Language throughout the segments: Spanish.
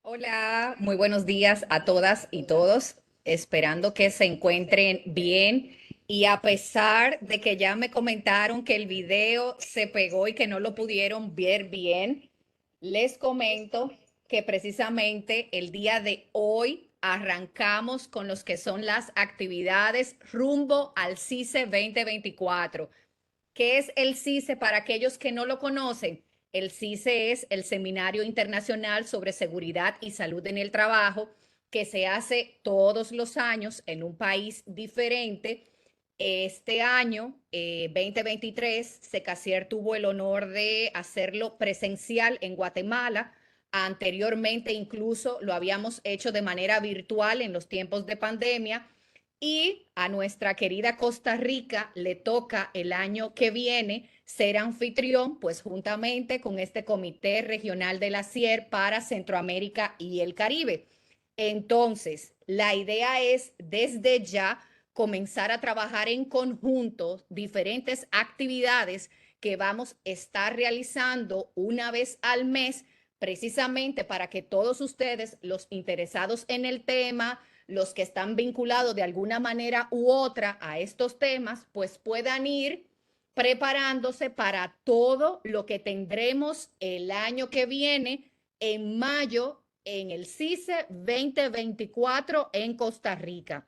Hola, muy buenos días a todas y todos, esperando que se encuentren bien y a pesar de que ya me comentaron que el video se pegó y que no lo pudieron ver bien, les comento que precisamente el día de hoy arrancamos con los que son las actividades rumbo al CICE 2024. ¿Qué es el CICE para aquellos que no lo conocen? El CICE es el Seminario Internacional sobre Seguridad y Salud en el Trabajo, que se hace todos los años en un país diferente. Este año, 2023, Secasier tuvo el honor de hacerlo presencial en Guatemala. Anteriormente incluso lo habíamos hecho de manera virtual en los tiempos de pandemia y a nuestra querida Costa Rica le toca el año que viene ser anfitrión, pues juntamente con este Comité Regional de la CIER para Centroamérica y el Caribe. Entonces, la idea es desde ya comenzar a trabajar en conjunto diferentes actividades que vamos a estar realizando una vez al mes, precisamente para que todos ustedes, los interesados en el tema, los que están vinculados de alguna manera u otra a estos temas, pues puedan ir preparándose para todo lo que tendremos el año que viene en mayo en el CICE 2024 en Costa Rica.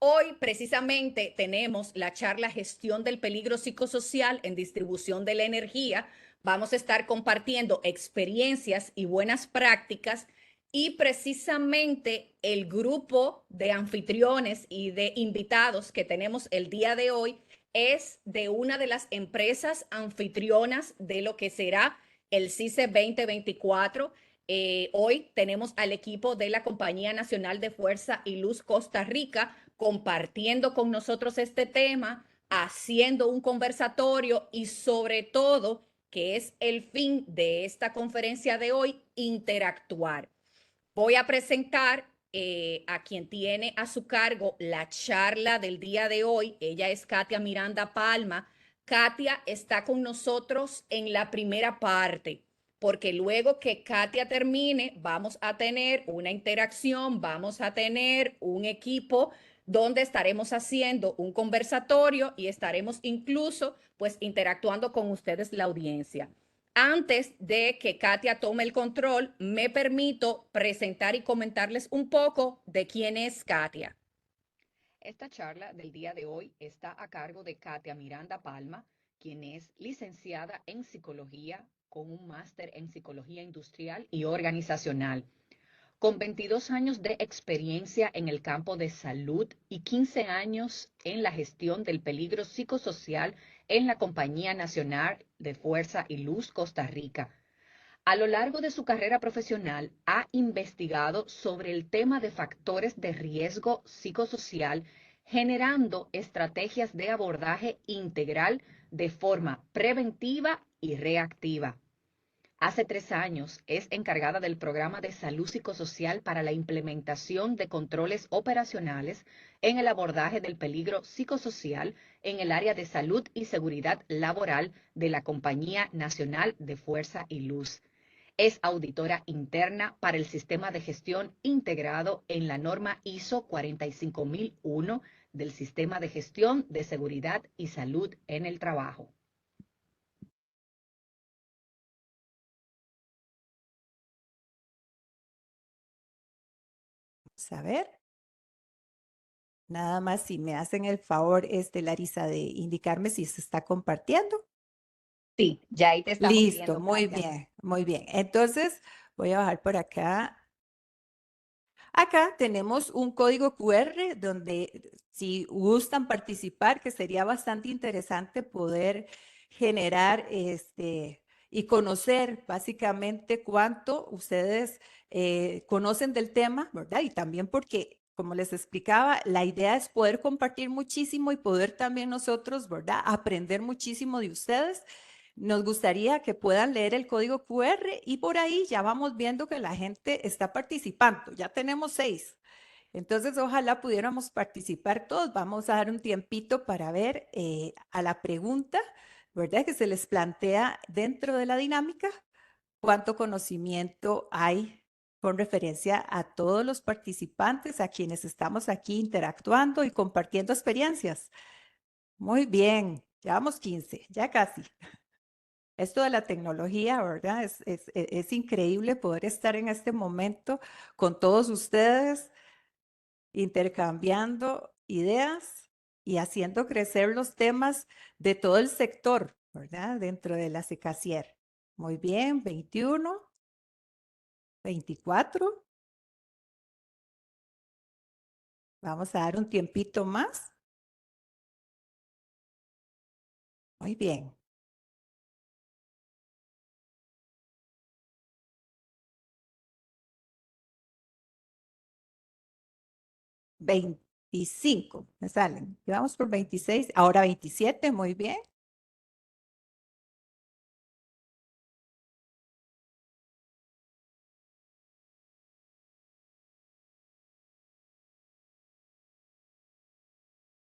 Hoy precisamente tenemos la charla Gestión del peligro psicosocial en distribución de la energía. Vamos a estar compartiendo experiencias y buenas prácticas y precisamente el grupo de anfitriones y de invitados que tenemos el día de hoy es de una de las empresas anfitrionas de lo que será el CICE 2024. Hoy tenemos al equipo de la Compañía Nacional de Fuerza y Luz Costa Rica compartiendo con nosotros este tema, haciendo un conversatorio y sobre todo, que es el fin de esta conferencia de hoy, interactuar. Voy a presentar a quien tiene a su cargo la charla del día de hoy. Ella es Katia Miranda Palma. Katia está con nosotros en la primera parte, porque luego que Katia termine, vamos a tener una interacción, vamos a tener un equipo donde estaremos haciendo un conversatorio y estaremos incluso pues interactuando con ustedes, la audiencia. Antes de que Katia tome el control, me permito presentar y comentarles un poco de quién es Katia. Esta charla del día de hoy está a cargo de Katia Miranda Palma, quien es licenciada en psicología con un máster en psicología industrial y organizacional, con 22 años de experiencia en el campo de salud y 15 años en la gestión del peligro psicosocial en la Compañía Nacional de Fuerza y Luz Costa Rica. A lo largo de su carrera profesional ha investigado sobre el tema de factores de riesgo psicosocial, generando estrategias de abordaje integral de forma preventiva y reactiva. Hace 3 años es encargada del programa de salud psicosocial para la implementación de controles operacionales en el abordaje del peligro psicosocial en el área de salud y seguridad laboral de la Compañía Nacional de Fuerza y Luz. Es auditora interna para el Sistema de Gestión Integrado en la norma ISO 45001 del Sistema de Gestión de Seguridad y Salud en el Trabajo. Vamos a ver. Nada más si me hacen el favor, Larisa, de indicarme si se está compartiendo. Sí, ya ahí te estamos Listo, viendo, muy Katia. bien, muy bien. Entonces, voy a bajar por acá. Acá tenemos un código QR donde si gustan participar, que sería bastante interesante poder generar y conocer básicamente cuánto ustedes conocen del tema, ¿verdad? Y también porque, como les explicaba, la idea es poder compartir muchísimo y poder también nosotros, ¿verdad? Aprender muchísimo de ustedes. Nos gustaría que puedan leer el código QR y por ahí ya vamos viendo que la gente está participando. Ya tenemos 6. Entonces, ojalá pudiéramos participar todos. Vamos a dar un tiempito para ver a la pregunta, ¿verdad? Que se les plantea dentro de la dinámica, cuánto conocimiento hay con referencia a todos los participantes, a quienes estamos aquí interactuando y compartiendo experiencias. Muy bien, llevamos 15, ya casi. Esto de la tecnología, ¿verdad? Es increíble poder estar en este momento con todos ustedes, intercambiando ideas y haciendo crecer los temas de todo el sector, ¿verdad? Dentro de la CECACIER. Muy bien, 21, 24. Vamos a dar un tiempito más. Muy bien. 25 me salen. Y vamos por 26, ahora 27, muy bien.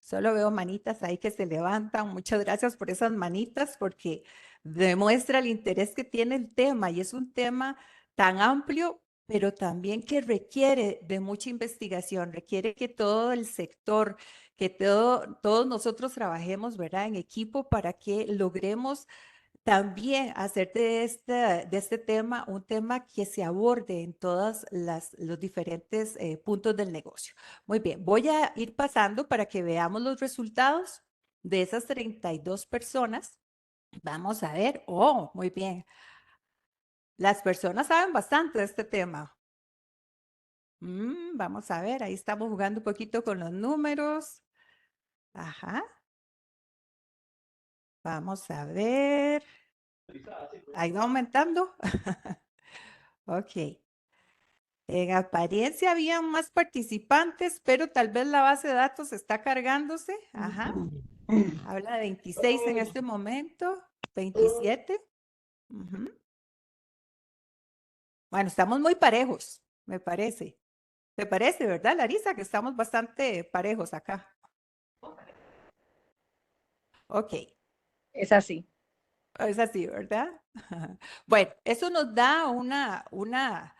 Solo veo manitas ahí que se levantan. Muchas gracias por esas manitas porque demuestra el interés que tiene el tema y es un tema tan amplio, pero también que requiere de mucha investigación, requiere que todo el sector, que todos nosotros trabajemos, ¿verdad? En equipo para que logremos también hacer de este tema un tema que se aborde en todos los diferentes puntos del negocio. Muy bien, voy a ir pasando para que veamos los resultados de esas 32 personas. Vamos a ver, oh, muy bien. Las personas saben bastante de este tema. Vamos a ver, ahí estamos jugando un poquito con los números. Ajá. Vamos a ver. Ahí va aumentando. Ok. En apariencia había más participantes, pero tal vez la base de datos está cargándose. Ajá. Habla de 26 en este momento. 27. Ujú. Bueno, estamos muy parejos, me parece. ¿Te parece, verdad, Larisa? Que estamos bastante parejos acá. Ok, Es así. es así, ¿verdad? Bueno, eso nos da una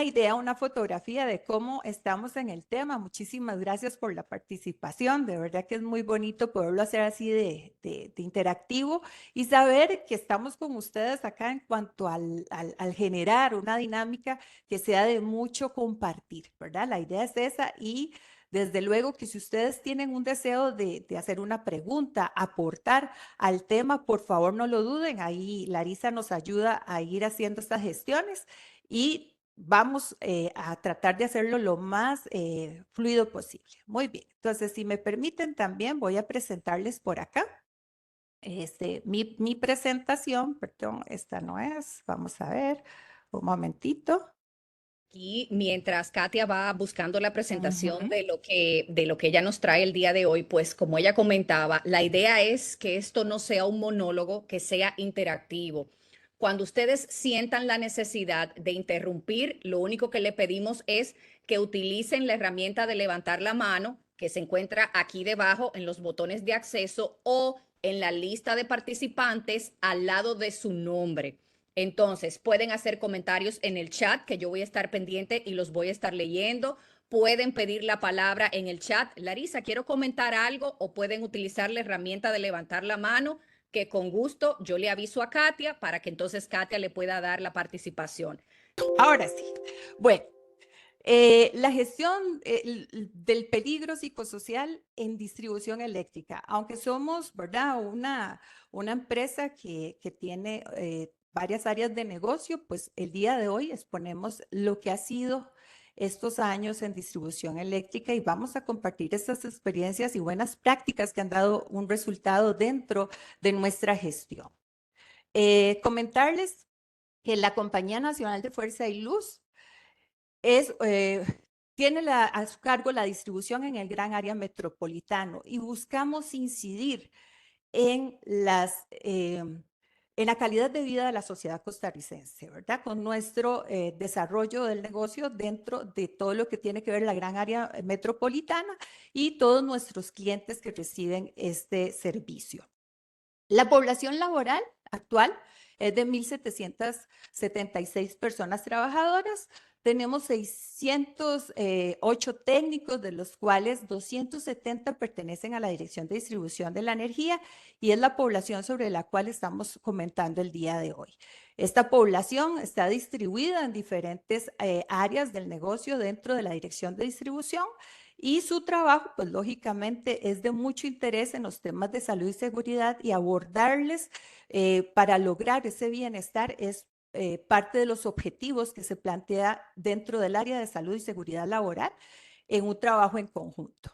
idea, una fotografía de cómo estamos en el tema. Muchísimas gracias por la participación. De verdad que es muy bonito poderlo hacer así de interactivo y saber que estamos con ustedes acá en cuanto al generar una dinámica que sea de mucho compartir, ¿verdad? La idea es esa y desde luego que si ustedes tienen un deseo de hacer una pregunta, aportar al tema, por favor no lo duden. Ahí Larisa nos ayuda a ir haciendo estas gestiones y vamos a tratar de hacerlo lo más fluido posible. Muy bien, entonces si me permiten también voy a presentarles por acá mi presentación, perdón, esta no es, vamos a ver, un momentito. Y mientras Katia va buscando la presentación Ujú. de lo que ella nos trae el día de hoy, pues como ella comentaba, la idea es que esto no sea un monólogo, que sea interactivo. Cuando ustedes sientan la necesidad de interrumpir, lo único que le pedimos es que utilicen la herramienta de levantar la mano, que se encuentra aquí debajo en los botones de acceso o en la lista de participantes al lado de su nombre. Entonces, pueden hacer comentarios en el chat, que yo voy a estar pendiente y los voy a estar leyendo. Pueden pedir la palabra en el chat. Larisa, quiero comentar algo o pueden utilizar la herramienta de levantar la mano, que con gusto yo le aviso a Katia para que entonces Katia le pueda dar la participación. Ahora sí. Bueno, la gestión del peligro psicosocial en distribución eléctrica, aunque somos, ¿verdad? Una empresa que tiene varias áreas de negocio, pues el día de hoy exponemos lo que ha sido estos años en distribución eléctrica y vamos a compartir estas experiencias y buenas prácticas que han dado un resultado dentro de nuestra gestión. Comentarles que la Compañía Nacional de Fuerza y Luz es, tiene a su cargo la distribución en el gran área metropolitano y buscamos incidir en, en la calidad de vida de la sociedad costarricense, ¿verdad? Con nuestro desarrollo del negocio dentro de todo lo que tiene que ver la gran área metropolitana y todos nuestros clientes que reciben este servicio. La población laboral actual es de 1.776 personas trabajadoras. Tenemos 608 técnicos, de los cuales 270 pertenecen a la Dirección de Distribución de la Energía, y es la población sobre la cual estamos comentando el día de hoy. Esta población está distribuida en diferentes áreas del negocio dentro de la Dirección de Distribución, y su trabajo, pues lógicamente, es de mucho interés en los temas de salud y seguridad, y abordarles para lograr ese bienestar es parte de los objetivos que se plantea dentro del área de salud y seguridad laboral en un trabajo en conjunto.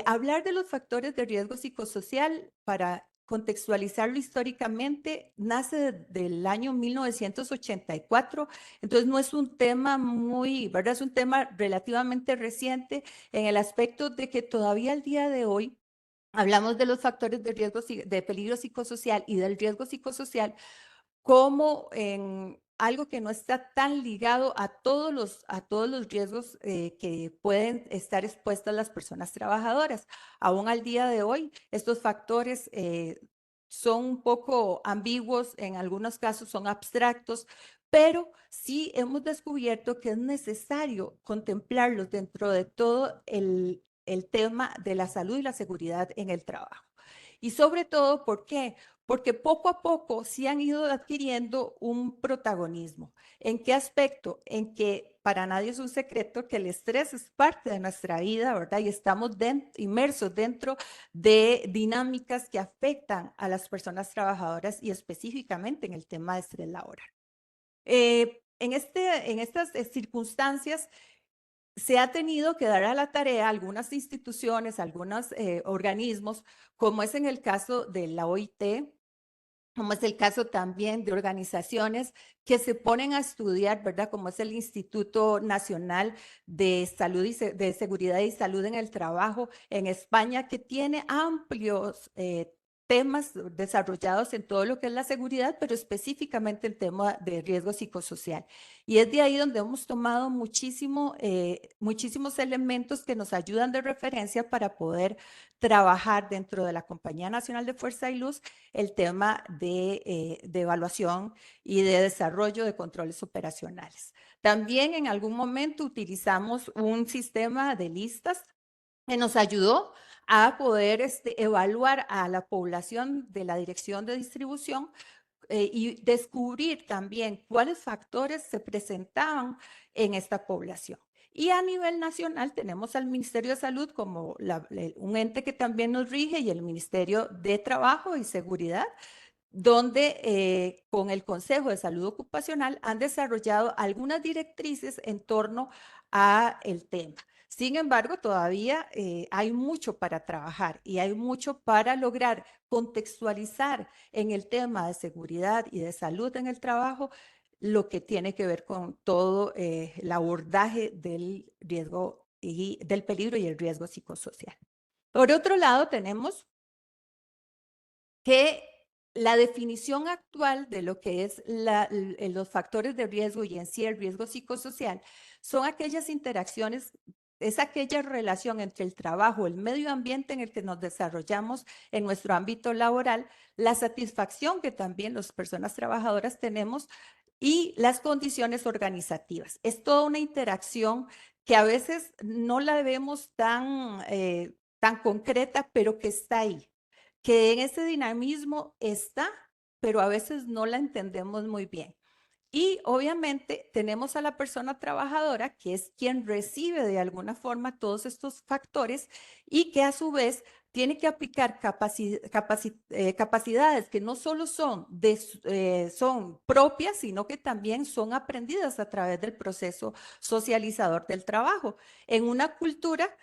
Hablar de los factores de riesgo psicosocial, para contextualizarlo históricamente, nace del año 1984, entonces no es un tema muy, ¿verdad? Es un tema relativamente reciente en el aspecto de que todavía al día de hoy hablamos de los factores de riesgo de peligro psicosocial y del riesgo psicosocial como en algo que no está tan ligado a todos los riesgos que pueden estar expuestas las personas trabajadoras. Aún al día de hoy, estos factores son un poco ambiguos, en algunos casos son abstractos, pero sí hemos descubierto que es necesario contemplarlos dentro de todo el tema de la salud y la seguridad en el trabajo. Y sobre todo, ¿por qué? Porque poco a poco sí han ido adquiriendo un protagonismo. ¿En qué aspecto? En que para nadie es un secreto que el estrés es parte de nuestra vida, ¿verdad? Y estamos inmersos dentro de dinámicas que afectan a las personas trabajadoras, y específicamente en el tema de estrés laboral. En estas circunstancias, se ha tenido que dar a la tarea a algunas instituciones, algunos organismos, como es en el caso de la OIT, como es el caso también de organizaciones que se ponen a estudiar, ¿verdad? Como es el Instituto Nacional de Salud y de Seguridad y Salud en el Trabajo en España, que tiene amplios temas desarrollados en todo lo que es la seguridad, pero específicamente el tema de riesgo psicosocial. Y es de ahí donde hemos tomado muchísimos elementos que nos ayudan de referencia para poder trabajar dentro de la Compañía Nacional de Fuerza y Luz el tema de evaluación y de desarrollo de controles operacionales. También en algún momento utilizamos un sistema de listas que nos ayudó a poder evaluar a la población de la dirección de distribución y descubrir también cuáles factores se presentaban en esta población. Y a nivel nacional tenemos al Ministerio de Salud como un ente que también nos rige, y el Ministerio de Trabajo y Seguridad, donde con el Consejo de Salud Ocupacional han desarrollado algunas directrices en torno a el tema. Sin embargo, todavía hay mucho para trabajar y hay mucho para lograr contextualizar en el tema de seguridad y de salud en el trabajo lo que tiene que ver con todo el abordaje del riesgo y del peligro y el riesgo psicosocial. Por otro lado, tenemos que la definición actual de lo que es los factores de riesgo y en sí el riesgo psicosocial son aquellas interacciones, es aquella relación entre el trabajo, el medio ambiente en el que nos desarrollamos en nuestro ámbito laboral, la satisfacción que también las personas trabajadoras tenemos y las condiciones organizativas. Es toda una interacción que a veces no la vemos tan concreta, pero que está ahí, que en ese dinamismo está, pero a veces no la entendemos muy bien. Y obviamente tenemos a la persona trabajadora, que es quien recibe de alguna forma todos estos factores, y que a su vez tiene que aplicar capacidades que no solo son propias, sino que también son aprendidas a través del proceso socializador del trabajo, en una cultura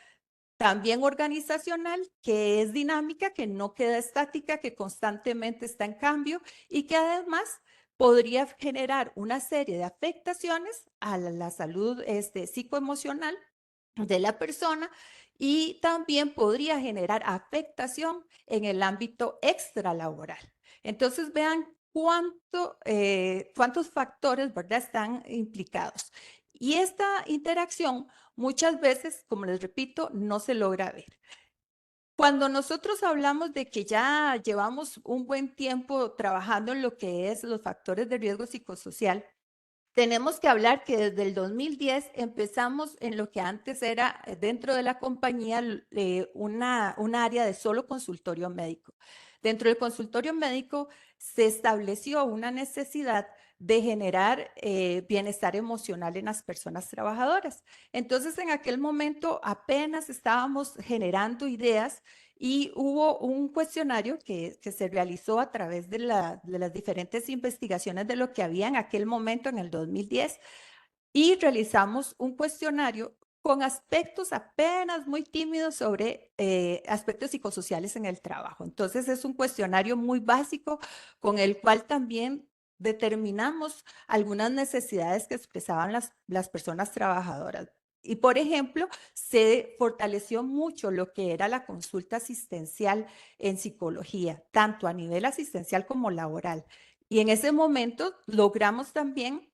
también organizacional, que es dinámica, que no queda estática, que constantemente está en cambio, y que además podría generar una serie de afectaciones a la salud psicoemocional de la persona, y también podría generar afectación en el ámbito extralaboral. Entonces, vean cuántos factores, ¿verdad?, están implicados. Y esta interacción muchas veces, como les repito, no se logra ver. Cuando nosotros hablamos de que ya llevamos un buen tiempo trabajando en lo que es los factores de riesgo psicosocial, tenemos que hablar que desde el 2010 empezamos en lo que antes era dentro de la compañía un área de solo consultorio médico. Dentro del consultorio médico se estableció una necesidad de generar bienestar emocional en las personas trabajadoras. Entonces, en aquel momento apenas estábamos generando ideas y hubo un cuestionario que se realizó a través de las diferentes investigaciones de lo que había en aquel momento, en el 2010, y realizamos un cuestionario con aspectos apenas muy tímidos sobre aspectos psicosociales en el trabajo. Entonces, es un cuestionario muy básico con el cual también determinamos algunas necesidades que expresaban las personas trabajadoras. Y, por ejemplo, se fortaleció mucho lo que era la consulta asistencial en psicología, tanto a nivel asistencial como laboral. Y en ese momento logramos también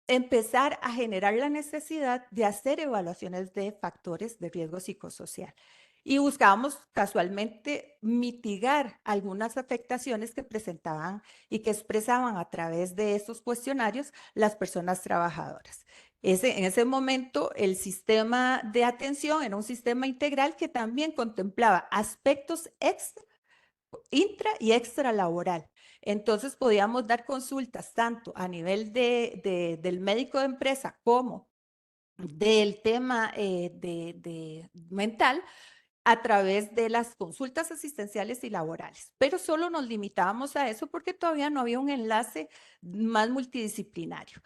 empezar a generar la necesidad de hacer evaluaciones de factores de riesgo psicosocial. Y buscábamos casualmente mitigar algunas afectaciones que presentaban y que expresaban a través de esos cuestionarios las personas trabajadoras. En ese momento, el sistema de atención era un sistema integral que también contemplaba aspectos extra, intra y extralaboral. Entonces podíamos dar consultas tanto a nivel del médico de empresa como del tema de mental a través de las consultas asistenciales y laborales. Pero solo nos limitábamos a eso porque todavía no había un enlace más multidisciplinario.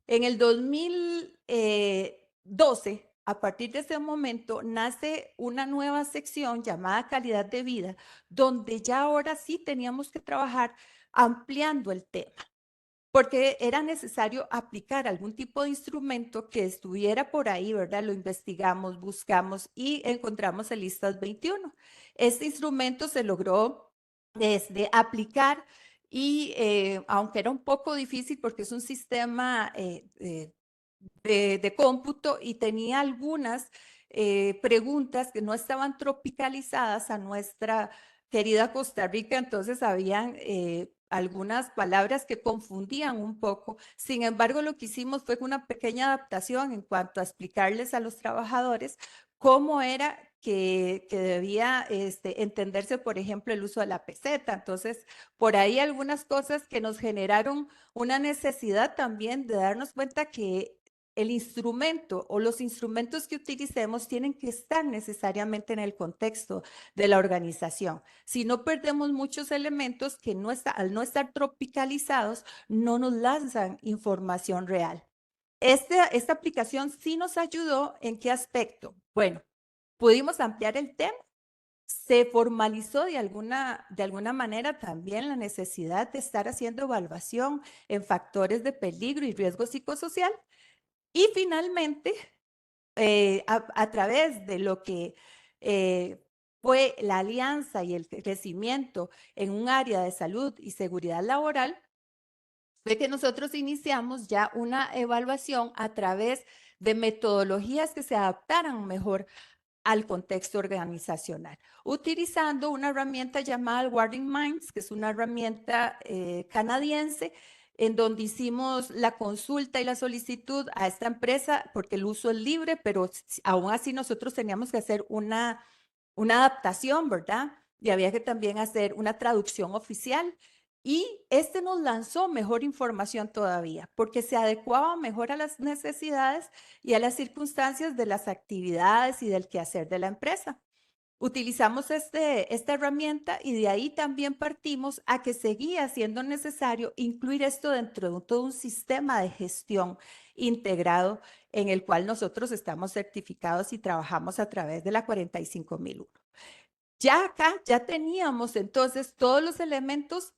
En el 2012, a partir de ese momento, nace una nueva sección llamada calidad de vida, donde ya ahora sí teníamos que trabajar ampliando el tema, porque era necesario aplicar algún tipo de instrumento que estuviera por ahí, ¿verdad? Lo investigamos, buscamos y encontramos el ISTAS 21. Este instrumento se logró aplicar y aunque era un poco difícil porque es un sistema de cómputo y tenía algunas preguntas que no estaban tropicalizadas a nuestra querida Costa Rica, entonces habían algunas palabras que confundían un poco. Sin embargo, lo que hicimos fue una pequeña adaptación en cuanto a explicarles a los trabajadores cómo era que debía entenderse, por ejemplo, el uso de la peseta. Entonces, por ahí algunas cosas que nos generaron una necesidad también de darnos cuenta que el instrumento o los instrumentos que utilicemos tienen que estar necesariamente en el contexto de la organización. Si no perdemos muchos elementos que al no estar tropicalizados, no nos lanzan información real. Esta aplicación sí nos ayudó. ¿En qué aspecto? Bueno, pudimos ampliar el tema. Se formalizó de alguna manera también la necesidad de estar haciendo evaluación en factores de peligro y riesgo psicosocial. Y finalmente, a través de lo que fue la alianza y el crecimiento en un área de salud y seguridad laboral, fue que nosotros iniciamos ya una evaluación a través de metodologías que se adaptaran mejor al contexto organizacional, utilizando una herramienta llamada Guarding Minds, que es una herramienta canadiense, en donde hicimos la consulta y la solicitud a esta empresa, porque el uso es libre, pero aún así nosotros teníamos que hacer una adaptación, ¿verdad? Y había que también hacer una traducción oficial. Y este nos lanzó mejor información todavía, porque se adecuaba mejor a las necesidades y a las circunstancias de las actividades y del quehacer de la empresa. Utilizamos esta herramienta y de ahí también partimos a que seguía siendo necesario incluir esto dentro de todo un sistema de gestión integrado en el cual nosotros estamos certificados y trabajamos a través de la 45001. Ya acá, ya teníamos entonces todos los elementos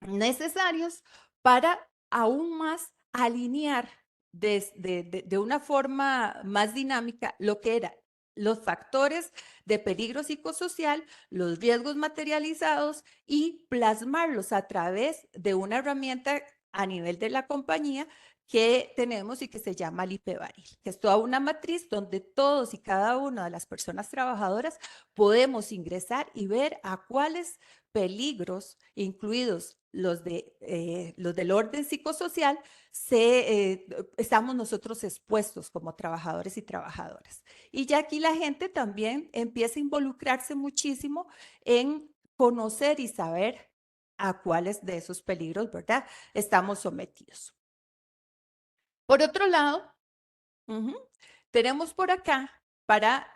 necesarios para aún más alinear de una forma más dinámica lo que era los factores de peligro psicosocial, los riesgos materializados y plasmarlos a través de una herramienta a nivel de la compañía que tenemos y que se llama Lipebaril, que es toda una matriz donde todos y cada una de las personas trabajadoras podemos ingresar y ver a cuáles peligros, incluidos los del orden psicosocial, estamos nosotros expuestos como trabajadores y trabajadoras. Y ya aquí la gente también empieza a involucrarse muchísimo en conocer y saber a cuáles de esos peligros, ¿verdad?, estamos sometidos. Por otro lado, tenemos por acá para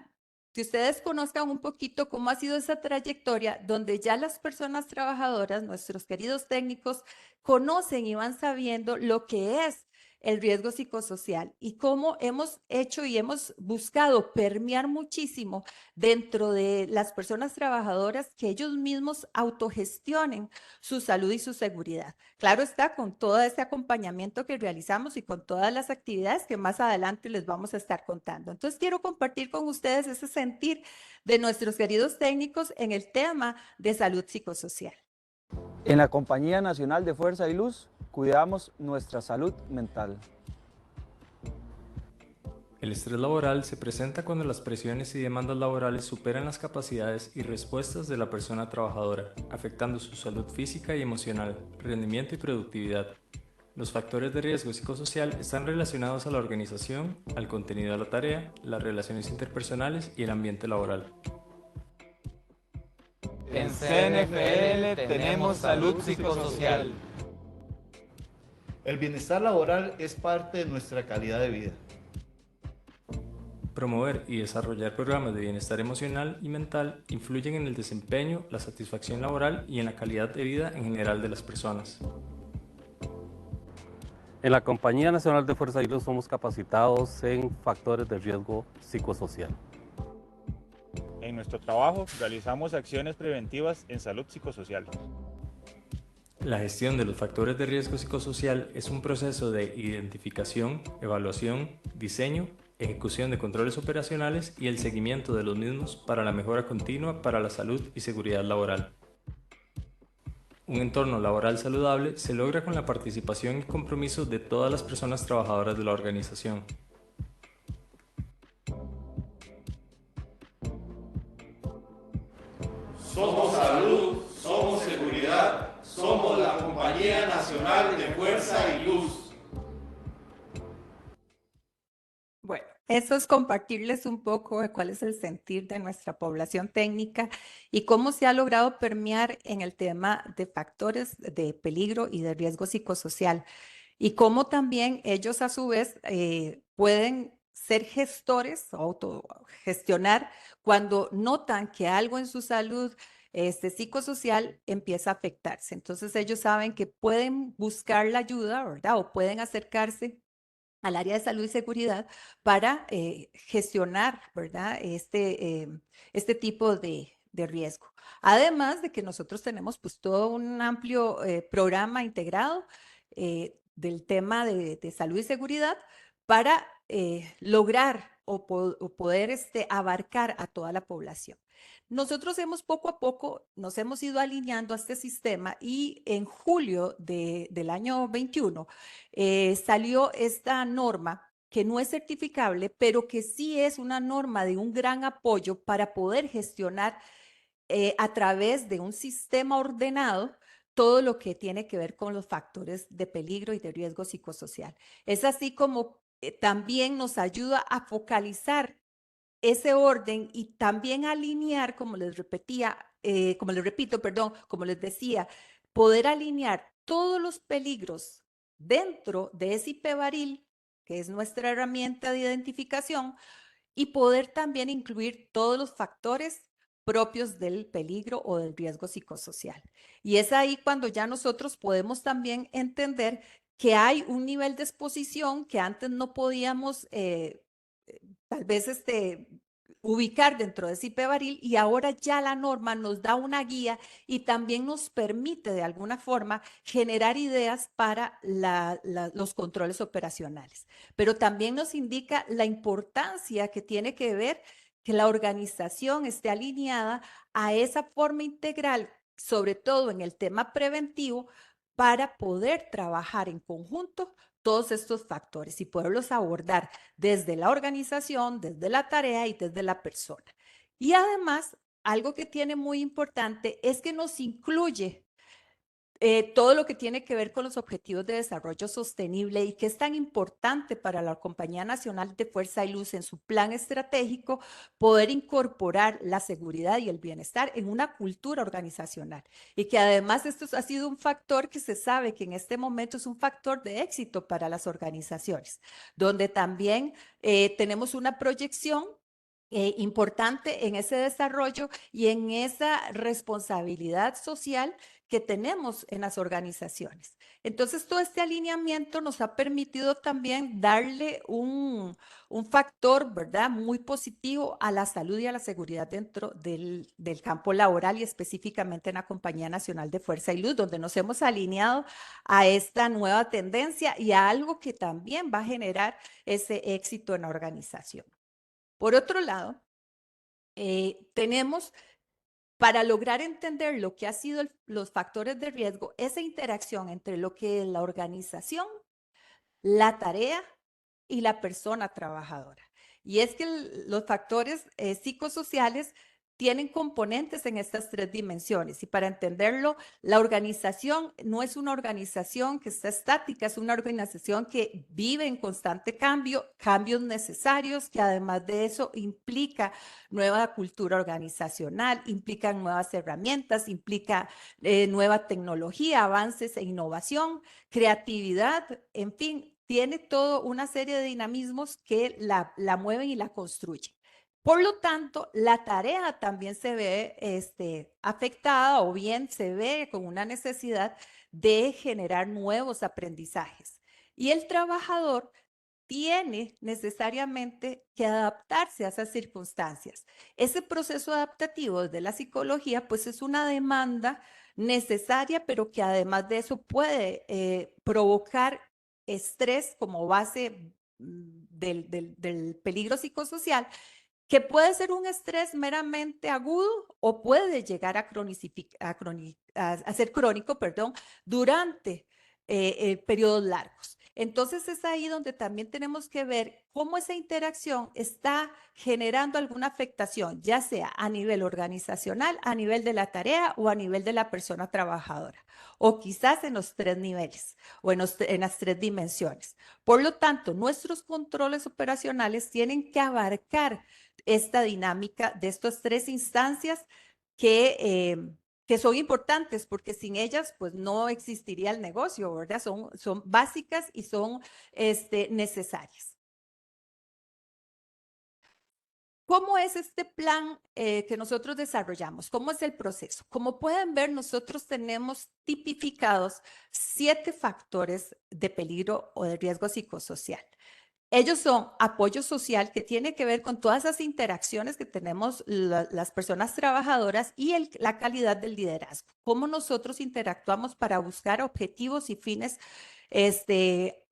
que ustedes conozcan un poquito cómo ha sido esa trayectoria, donde ya las personas trabajadoras, nuestros queridos técnicos, conocen y van sabiendo lo que es el riesgo psicosocial y cómo hemos hecho y hemos buscado permear muchísimo dentro de las personas trabajadoras que ellos mismos autogestionen su salud y su seguridad. Claro está, con todo ese acompañamiento que realizamos y con todas las actividades que más adelante les vamos a estar contando. Entonces, quiero compartir con ustedes ese sentir de nuestros queridos técnicos en el tema de salud psicosocial. En la Compañía Nacional de Fuerza y Luz, cuidamos nuestra salud mental. El estrés laboral se presenta cuando las presiones y demandas laborales superan las capacidades y respuestas de la persona trabajadora, afectando su salud física y emocional, rendimiento y productividad. Los factores de riesgo psicosocial están relacionados a la organización, al contenido de la tarea, las relaciones interpersonales y el ambiente laboral. En CNFL tenemos salud psicosocial. El bienestar laboral es parte de nuestra calidad de vida. Promover y desarrollar programas de bienestar emocional y mental influyen en el desempeño, la satisfacción laboral y en la calidad de vida en general de las personas. En la Compañía Nacional de Fuerza y Luz somos capacitados en factores de riesgo psicosocial. En nuestro trabajo realizamos acciones preventivas en salud psicosocial. La gestión de los factores de riesgo psicosocial es un proceso de identificación, evaluación, diseño, ejecución de controles operacionales y el seguimiento de los mismos para la mejora continua para la salud y seguridad laboral. Un entorno laboral saludable se logra con la participación y compromiso de todas las personas trabajadoras de la organización. Somos salud, somos seguridad, somos la Compañía Nacional de Fuerza y Luz. Bueno, eso es compartirles un poco de cuál es el sentir de nuestra población técnica y cómo se ha logrado permear en el tema de factores de peligro y de riesgo psicosocial y cómo también ellos a su vez pueden ser gestores, autogestionar cuando notan que algo en su salud psicosocial empieza a afectarse. Entonces ellos saben que pueden buscar la ayuda, ¿verdad? O pueden acercarse al área de salud y seguridad para gestionar, ¿verdad?, este tipo de riesgo. Además de que nosotros tenemos pues todo un amplio programa integrado del tema de salud y seguridad para lograr o poder abarcar a toda la población. Nosotros hemos poco a poco, nos hemos ido alineando a este sistema y en julio del año 21 salió esta norma que no es certificable, pero que sí es una norma de un gran apoyo para poder gestionar a través de un sistema ordenado todo lo que tiene que ver con los factores de peligro y de riesgo psicosocial. Es así como también nos ayuda a focalizar ese orden y también alinear, como les repito, perdón, como les decía, poder alinear todos los peligros dentro de ese IPEBARIL, que es nuestra herramienta de identificación, y poder también incluir todos los factores propios del peligro o del riesgo psicosocial. Y es ahí cuando ya nosotros podemos también entender que hay un nivel de exposición que antes no podíamos tal vez ubicar dentro de ese IPEBARIL y ahora ya la norma nos da una guía y también nos permite de alguna forma generar ideas para los controles operacionales. Pero también nos indica la importancia que tiene que ver que la organización esté alineada a esa forma integral, sobre todo en el tema preventivo, para poder trabajar en conjunto todos estos factores y poderlos abordar desde la organización, desde la tarea y desde la persona. Y además, algo que tiene muy importante es que nos incluye todo lo que tiene que ver con los objetivos de desarrollo sostenible y que es tan importante para la Compañía Nacional de Fuerza y Luz en su plan estratégico poder incorporar la seguridad y el bienestar en una cultura organizacional. Y que además esto ha sido un factor que se sabe que en este momento es un factor de éxito para las organizaciones, donde también tenemos una proyección importante en ese desarrollo y en esa responsabilidad social que tenemos en las organizaciones. Entonces, todo este alineamiento nos ha permitido también darle un factor, ¿verdad?, muy positivo a la salud y a la seguridad dentro del campo laboral y específicamente en la Compañía Nacional de Fuerza y Luz, donde nos hemos alineado a esta nueva tendencia y a algo que también va a generar ese éxito en la organización. Por otro lado, tenemos, para lograr entender lo que han sido los factores de riesgo, esa interacción entre lo que es la organización, la tarea y la persona trabajadora. Y es que los factores psicosociales tienen componentes en estas tres dimensiones. Y para entenderlo, la organización no es una organización que está estática, es una organización que vive en constante cambio, cambios necesarios, que además de eso implica nueva cultura organizacional, implica nuevas herramientas, implica nueva tecnología, avances e innovación, creatividad, en fin, tiene toda una serie de dinamismos que la mueven y la construyen. Por lo tanto, la tarea también se ve afectada o bien se ve con una necesidad de generar nuevos aprendizajes. Y el trabajador tiene necesariamente que adaptarse a esas circunstancias. Ese proceso adaptativo desde la psicología, pues es una demanda necesaria, pero que además de eso puede provocar estrés como base del peligro psicosocial, que puede ser un estrés meramente agudo o puede llegar a ser crónico, perdón, durante periodos largos. Entonces es ahí donde también tenemos que ver cómo esa interacción está generando alguna afectación, ya sea a nivel organizacional, a nivel de la tarea o a nivel de la persona trabajadora, o quizás en los tres niveles o en las tres dimensiones. Por lo tanto, nuestros controles operacionales tienen que abarcar esta dinámica de estas tres instancias que son importantes porque sin ellas pues no existiría el negocio, ¿verdad? Son básicas y son necesarias. ¿Cómo es este plan que nosotros desarrollamos? ¿Cómo es el proceso? Como pueden ver, nosotros tenemos tipificados 7 factores de peligro o de riesgo psicosocial. Ellos son apoyo social, que tiene que ver con todas esas interacciones que tenemos las personas trabajadoras y la calidad del liderazgo. Cómo nosotros interactuamos para buscar objetivos y fines de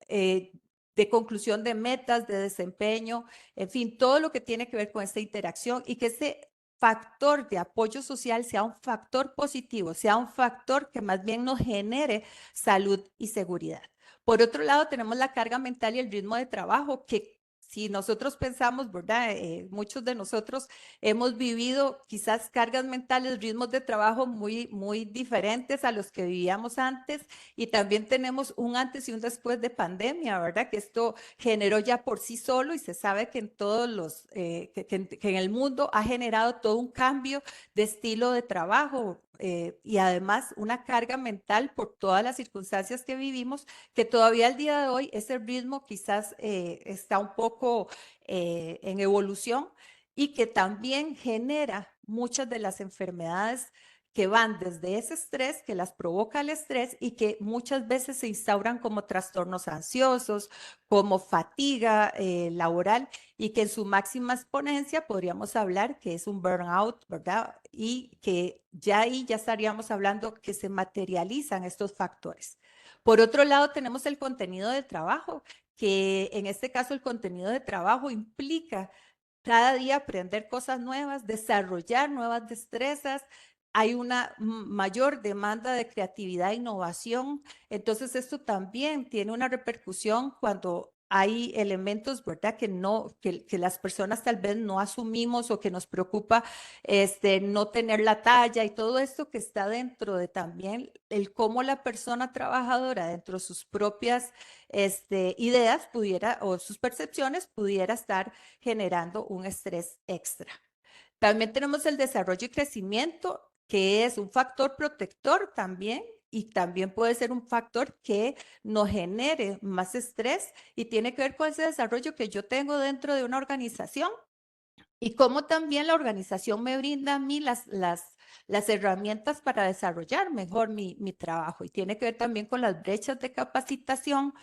conclusión de metas, de desempeño, en fin, todo lo que tiene que ver con esta interacción y que ese factor de apoyo social sea un factor positivo, sea un factor que más bien nos genere salud y seguridad. Por otro lado, tenemos la carga mental y el ritmo de trabajo, que si nosotros pensamos, ¿verdad? Muchos de nosotros hemos vivido quizás cargas mentales, ritmos de trabajo muy diferentes a los que vivíamos antes, y también tenemos un antes y un después de pandemia, ¿verdad? Que esto generó ya por sí solo y se sabe que en todos los, que en el mundo ha generado todo un cambio de estilo de trabajo. Y además una carga mental por todas las circunstancias que vivimos, que todavía al día de hoy ese ritmo quizás está un poco en evolución y que también genera muchas de las enfermedades que van desde ese estrés, que las provoca el estrés y que muchas veces se instauran como trastornos ansiosos, como fatiga laboral, y que en su máxima exponencia podríamos hablar que es un burnout, ¿verdad? Y que ya ahí ya estaríamos hablando que se materializan estos factores. Por otro lado, tenemos el contenido de trabajo, que en este caso el contenido de trabajo implica cada día aprender cosas nuevas, desarrollar nuevas destrezas, hay una mayor demanda de creatividad e innovación. Entonces, esto también tiene una repercusión cuando hay elementos, ¿verdad?, que las personas tal vez no asumimos o que nos preocupa no tener la talla y todo esto que está dentro de también el cómo la persona trabajadora dentro de sus propias ideas pudiera o sus percepciones pudiera estar generando un estrés extra. También tenemos el desarrollo y crecimiento, que es un factor protector también, y también puede ser un factor que nos genere más estrés y tiene que ver con ese desarrollo que yo tengo dentro de una organización y cómo también la organización me brinda a mí las herramientas para desarrollar mejor mi trabajo. Y tiene que ver también con las brechas de capacitación,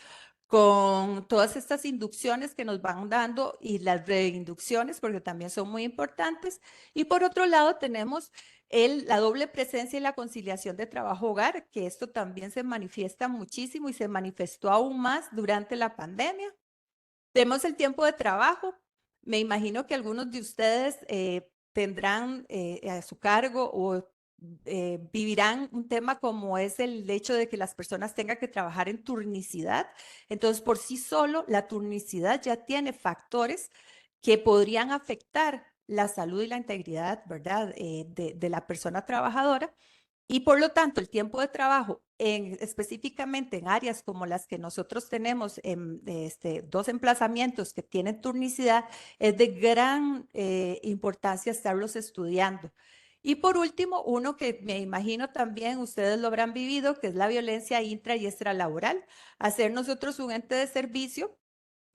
con todas estas inducciones que nos van dando y las reinducciones, porque también son muy importantes. Y por otro lado, tenemos la doble presencia y la conciliación de trabajo-hogar, que esto también se manifiesta muchísimo y se manifestó aún más durante la pandemia. Tenemos el tiempo de trabajo. Me imagino que algunos de ustedes tendrán a su cargo o vivirán un tema como es el hecho de que las personas tengan que trabajar en turnicidad. Entonces, por sí solo, la turnicidad ya tiene factores que podrían afectar la salud y la integridad, ¿verdad?, de la persona trabajadora. Y por lo tanto, el tiempo de trabajo, específicamente en áreas como las que nosotros tenemos, en dos emplazamientos que tienen turnicidad, es de gran importancia estarlos estudiando. Y por último, uno que me imagino también ustedes lo habrán vivido, que es la violencia intra y extralaboral. Hacer nosotros un ente de servicio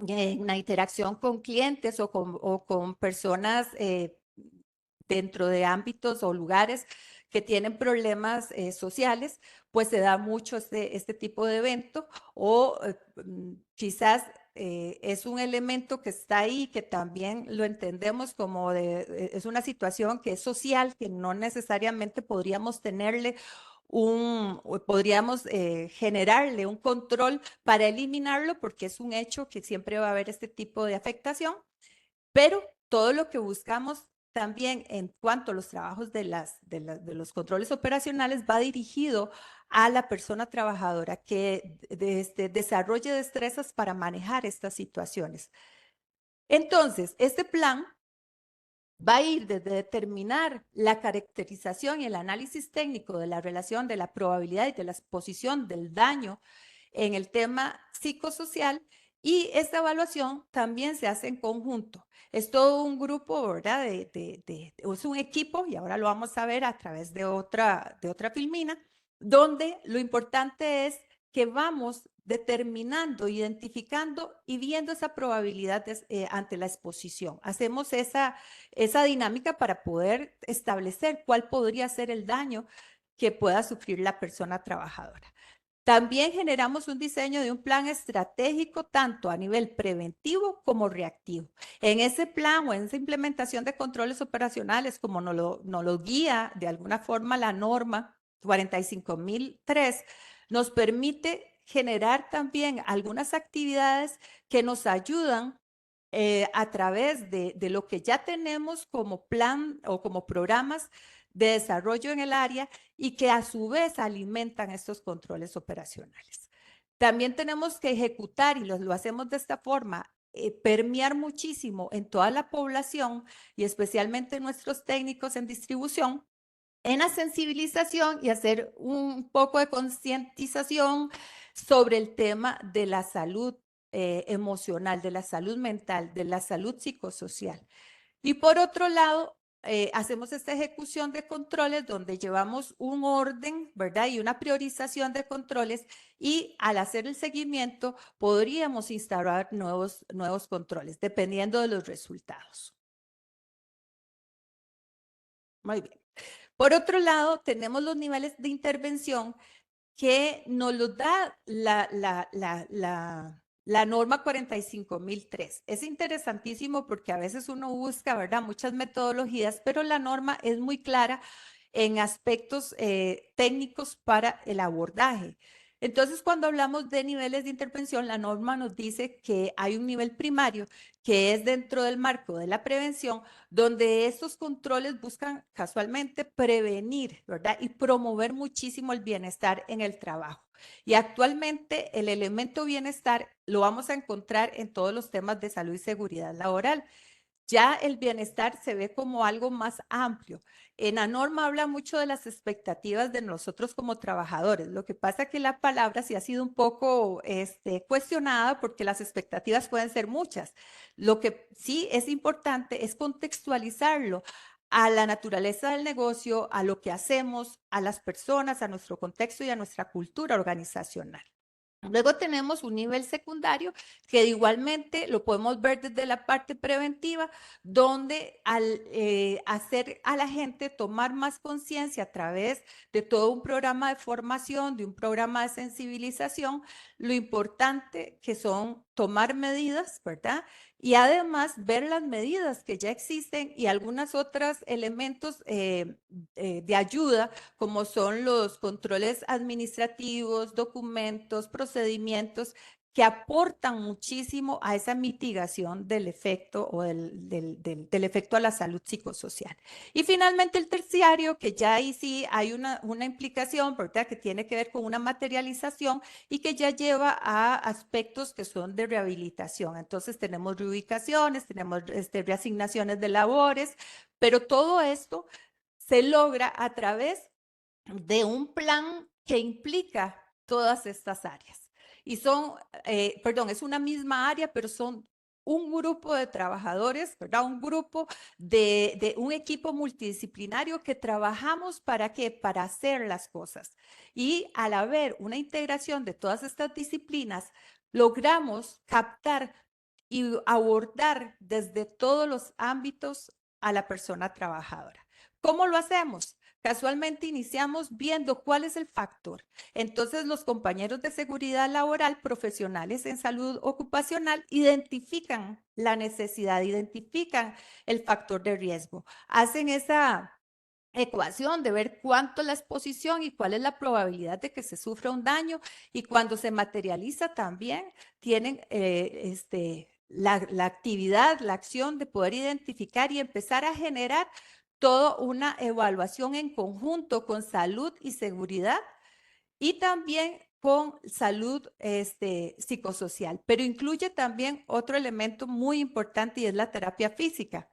en la interacción con clientes o con personas dentro de ámbitos o lugares que tienen problemas sociales, pues se da mucho este tipo de evento o quizás es un elemento que está ahí, que también lo entendemos como es una situación que es social, que no necesariamente podríamos tenerle podríamos generarle un control para eliminarlo, porque es un hecho que siempre va a haber este tipo de afectación, pero todo lo que buscamos también en cuanto a los trabajos de los controles operacionales va dirigido a la persona trabajadora que desarrolle destrezas para manejar estas situaciones. Entonces, este plan va a ir desde determinar la caracterización y el análisis técnico de la relación de la probabilidad y de la exposición del daño en el tema psicosocial, y esta evaluación también se hace en conjunto. Es todo un grupo, ¿verdad? Es un equipo, y ahora lo vamos a ver a través de otra filmina, donde lo importante es que vamos determinando, identificando y viendo esa probabilidad ante la exposición. Hacemos esa dinámica para poder establecer cuál podría ser el daño que pueda sufrir la persona trabajadora. También generamos un diseño de un plan estratégico tanto a nivel preventivo como reactivo. En ese plan o en esa implementación de controles operacionales, como nos lo guía de alguna forma la norma 45003, nos permite generar también algunas actividades que nos ayudan a través de lo que ya tenemos como plan o como programas de desarrollo en el área y que a su vez alimentan estos controles operacionales. También tenemos que ejecutar, y lo hacemos de esta forma, permear muchísimo en toda la población y especialmente nuestros técnicos en distribución, en la sensibilización y hacer un poco de concientización sobre el tema de la salud emocional, de la salud mental, de la salud psicosocial. Y por otro lado, hacemos esta ejecución de controles donde llevamos un orden, ¿verdad? Y una priorización de controles, y al hacer el seguimiento podríamos instaurar nuevos controles dependiendo de los resultados. Muy bien. Por otro lado, tenemos los niveles de intervención que nos los da la norma 45003. Es interesantísimo porque a veces uno busca, ¿verdad?, muchas metodologías, pero la norma es muy clara en aspectos técnicos para el abordaje. Entonces, cuando hablamos de niveles de intervención, la norma nos dice que hay un nivel primario que es dentro del marco de la prevención, donde estos controles buscan casualmente prevenir, ¿verdad? Y promover muchísimo el bienestar en el trabajo. Y actualmente el elemento bienestar lo vamos a encontrar en todos los temas de salud y seguridad laboral. Ya el bienestar se ve como algo más amplio. En la norma habla mucho de las expectativas de nosotros como trabajadores. Lo que pasa es que la palabra sí ha sido un poco cuestionada porque las expectativas pueden ser muchas. Lo que sí es importante es contextualizarlo a la naturaleza del negocio, a lo que hacemos, a las personas, a nuestro contexto y a nuestra cultura organizacional. Luego tenemos un nivel secundario que igualmente lo podemos ver desde la parte preventiva, donde al hacer a la gente tomar más conciencia a través de todo un programa de formación, de un programa de sensibilización, lo importante que son tomar medidas, ¿verdad? Y además ver las medidas que ya existen y algunos otros elementos de ayuda, como son los controles administrativos, documentos, procedimientos, que aportan muchísimo a esa mitigación del efecto o del efecto a la salud psicosocial. Y finalmente el terciario, que ya ahí sí hay una implicación, ¿verdad? Que tiene que ver con una materialización y que ya lleva a aspectos que son de rehabilitación. Entonces tenemos reubicaciones, tenemos reasignaciones de labores, pero todo esto se logra a través de un plan que implica todas estas áreas. Y son, perdón, es una misma área, pero son un grupo de trabajadores, ¿verdad? Un grupo de un equipo multidisciplinario que trabajamos ¿para qué? Para hacer las cosas. Y al haber una integración de todas estas disciplinas, logramos captar y abordar desde todos los ámbitos a la persona trabajadora. ¿Cómo lo hacemos? Casualmente iniciamos viendo cuál es el factor. Entonces, los compañeros de seguridad laboral profesionales en salud ocupacional identifican la necesidad, identifican el factor de riesgo, hacen esa ecuación de ver cuánto es la exposición y cuál es la probabilidad de que se sufra un daño, y cuando se materializa también tienen la actividad, la acción de poder identificar y empezar a generar toda una evaluación en conjunto con salud y seguridad y también con salud psicosocial, pero incluye también otro elemento muy importante y es la terapia física.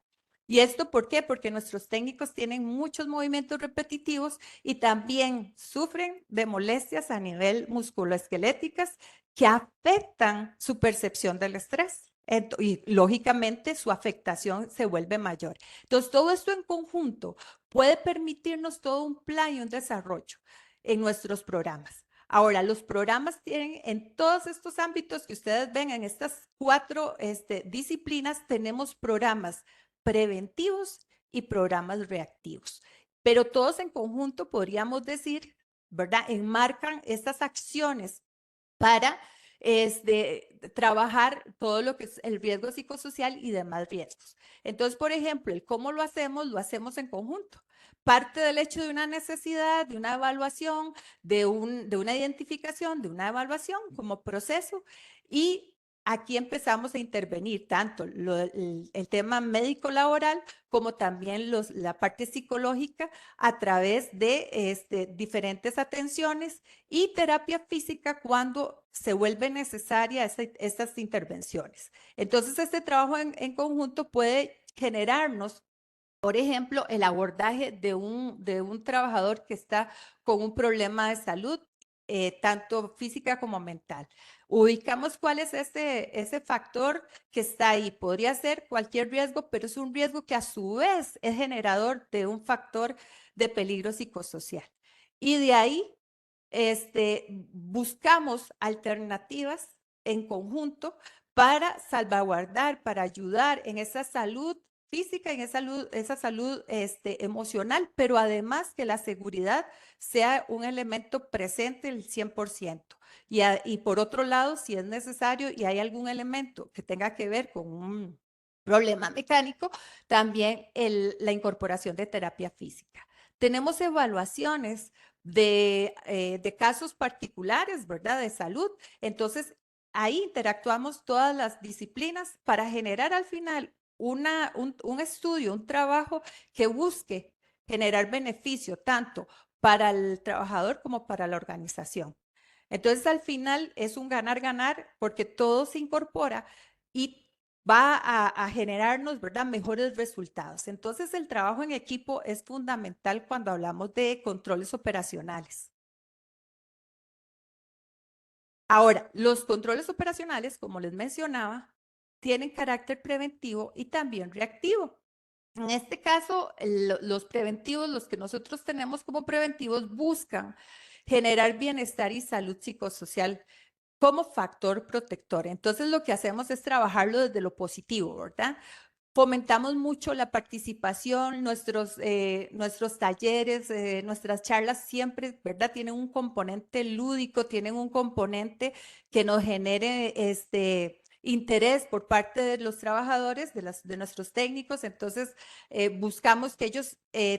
¿Y esto por qué? Porque nuestros técnicos tienen muchos movimientos repetitivos y también sufren de molestias a nivel musculoesqueléticas que afectan su percepción del estrés. Y lógicamente su afectación se vuelve mayor. Entonces, todo esto en conjunto puede permitirnos todo un plan y un desarrollo en nuestros programas. Ahora, los programas tienen en todos estos ámbitos que ustedes ven, en estas 4 disciplinas, tenemos programas preventivos y programas reactivos. Pero todos en conjunto, podríamos decir, ¿verdad? Enmarcan estas acciones para trabajar todo lo que es el riesgo psicosocial y demás riesgos. Entonces, por ejemplo, el cómo lo hacemos en conjunto. Parte del hecho de una necesidad, de una evaluación, de una identificación, de una evaluación como proceso, y aquí empezamos a intervenir tanto el tema médico laboral como también la parte psicológica a través de diferentes atenciones y terapia física cuando se vuelve necesaria estas intervenciones. Entonces, este trabajo en conjunto puede generarnos, por ejemplo, el abordaje de un trabajador que está con un problema de salud, tanto física como mental. Ubicamos cuál es ese factor que está ahí. Podría ser cualquier riesgo, pero es un riesgo que a su vez es generador de un factor de peligro psicosocial. Y de ahí buscamos alternativas en conjunto para salvaguardar, para ayudar en esa salud física, en esa salud emocional, pero además que la seguridad sea un elemento presente el 100%. Y por otro lado, si es necesario y hay algún elemento que tenga que ver con un problema mecánico, también la incorporación de terapia física. Tenemos evaluaciones de casos particulares, ¿verdad? De salud. Entonces, ahí interactuamos todas las disciplinas para generar al final un estudio, un trabajo que busque generar beneficio tanto para el trabajador como para la organización. Entonces, al final es un ganar-ganar porque todo se incorpora y va a generarnos, ¿verdad?, mejores resultados. Entonces, el trabajo en equipo es fundamental cuando hablamos de controles operacionales. Ahora, los controles operacionales, como les mencionaba, tienen carácter preventivo y también reactivo. En este caso, los preventivos, los que nosotros tenemos como preventivos, buscan generar bienestar y salud psicosocial como factor protector. Entonces, lo que hacemos es trabajarlo desde lo positivo, ¿verdad? Fomentamos mucho la participación, nuestros talleres, nuestras charlas siempre, ¿verdad? Tienen un componente lúdico, tienen un componente que nos genere interés por parte de los trabajadores, de nuestros técnicos. Entonces, buscamos que ellos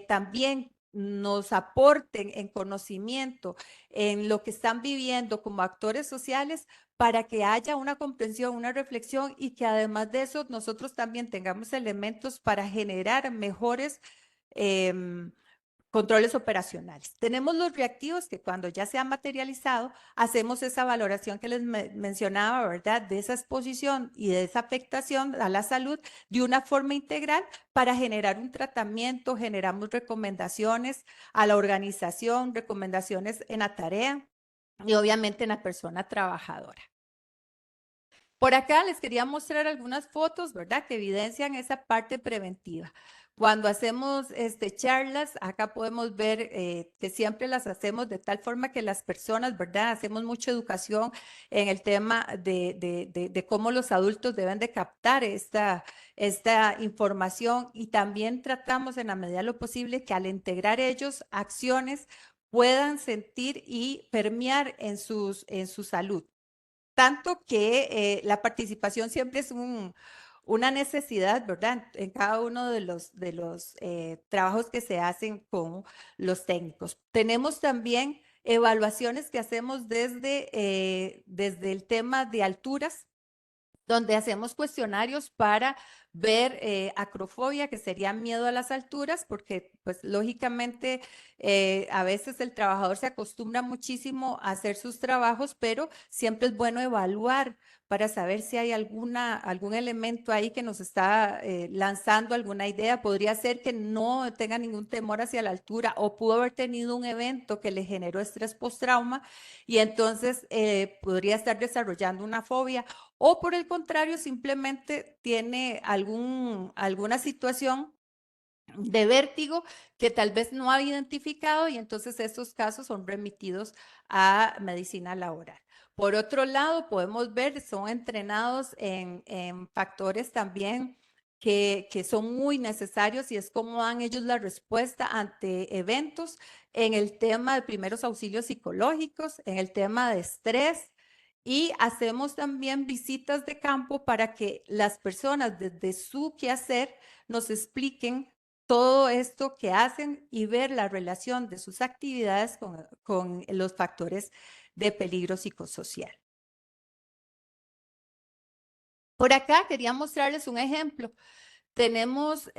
también nos aporten en conocimiento, en lo que están viviendo como actores sociales, para que haya una comprensión, una reflexión y que además de eso nosotros también tengamos elementos para generar mejores controles operacionales. Tenemos los reactivos que cuando ya se ha materializado, hacemos esa valoración que les mencionaba, ¿verdad? De esa exposición y de esa afectación a la salud de una forma integral para generar un tratamiento, generamos recomendaciones a la organización, recomendaciones en la tarea y obviamente en la persona trabajadora. Por acá les quería mostrar algunas fotos, ¿verdad?, que evidencian esa parte preventiva. Cuando hacemos charlas, acá podemos ver que siempre las hacemos de tal forma que las personas, ¿verdad?, hacemos mucha educación en el tema de cómo los adultos deben de captar esta información y también tratamos en la medida de lo posible que al integrar ellos acciones puedan sentir y permear en su salud. Tanto que la participación siempre es una necesidad, ¿verdad? En cada uno de los trabajos que se hacen con los técnicos. Tenemos también evaluaciones que hacemos desde el tema de alturas, donde hacemos cuestionarios para ver acrofobia, que sería miedo a las alturas, porque pues lógicamente a veces el trabajador se acostumbra muchísimo a hacer sus trabajos, pero siempre es bueno evaluar para saber si hay algún elemento ahí que nos está lanzando alguna idea. Podría ser que no tenga ningún temor hacia la altura o pudo haber tenido un evento que le generó estrés postrauma y entonces podría estar desarrollando una fobia. O por el contrario, simplemente tiene alguna situación de vértigo que tal vez no ha identificado y entonces estos casos son remitidos a medicina laboral. Por otro lado, podemos ver, son entrenados en factores también que son muy necesarios y es cómo dan ellos la respuesta ante eventos en el tema de primeros auxilios psicológicos, en el tema de estrés. Y hacemos también visitas de campo para que las personas desde su quehacer nos expliquen todo esto que hacen y ver la relación de sus actividades con los factores de peligro psicosocial. Por acá quería mostrarles un ejemplo. Tenemos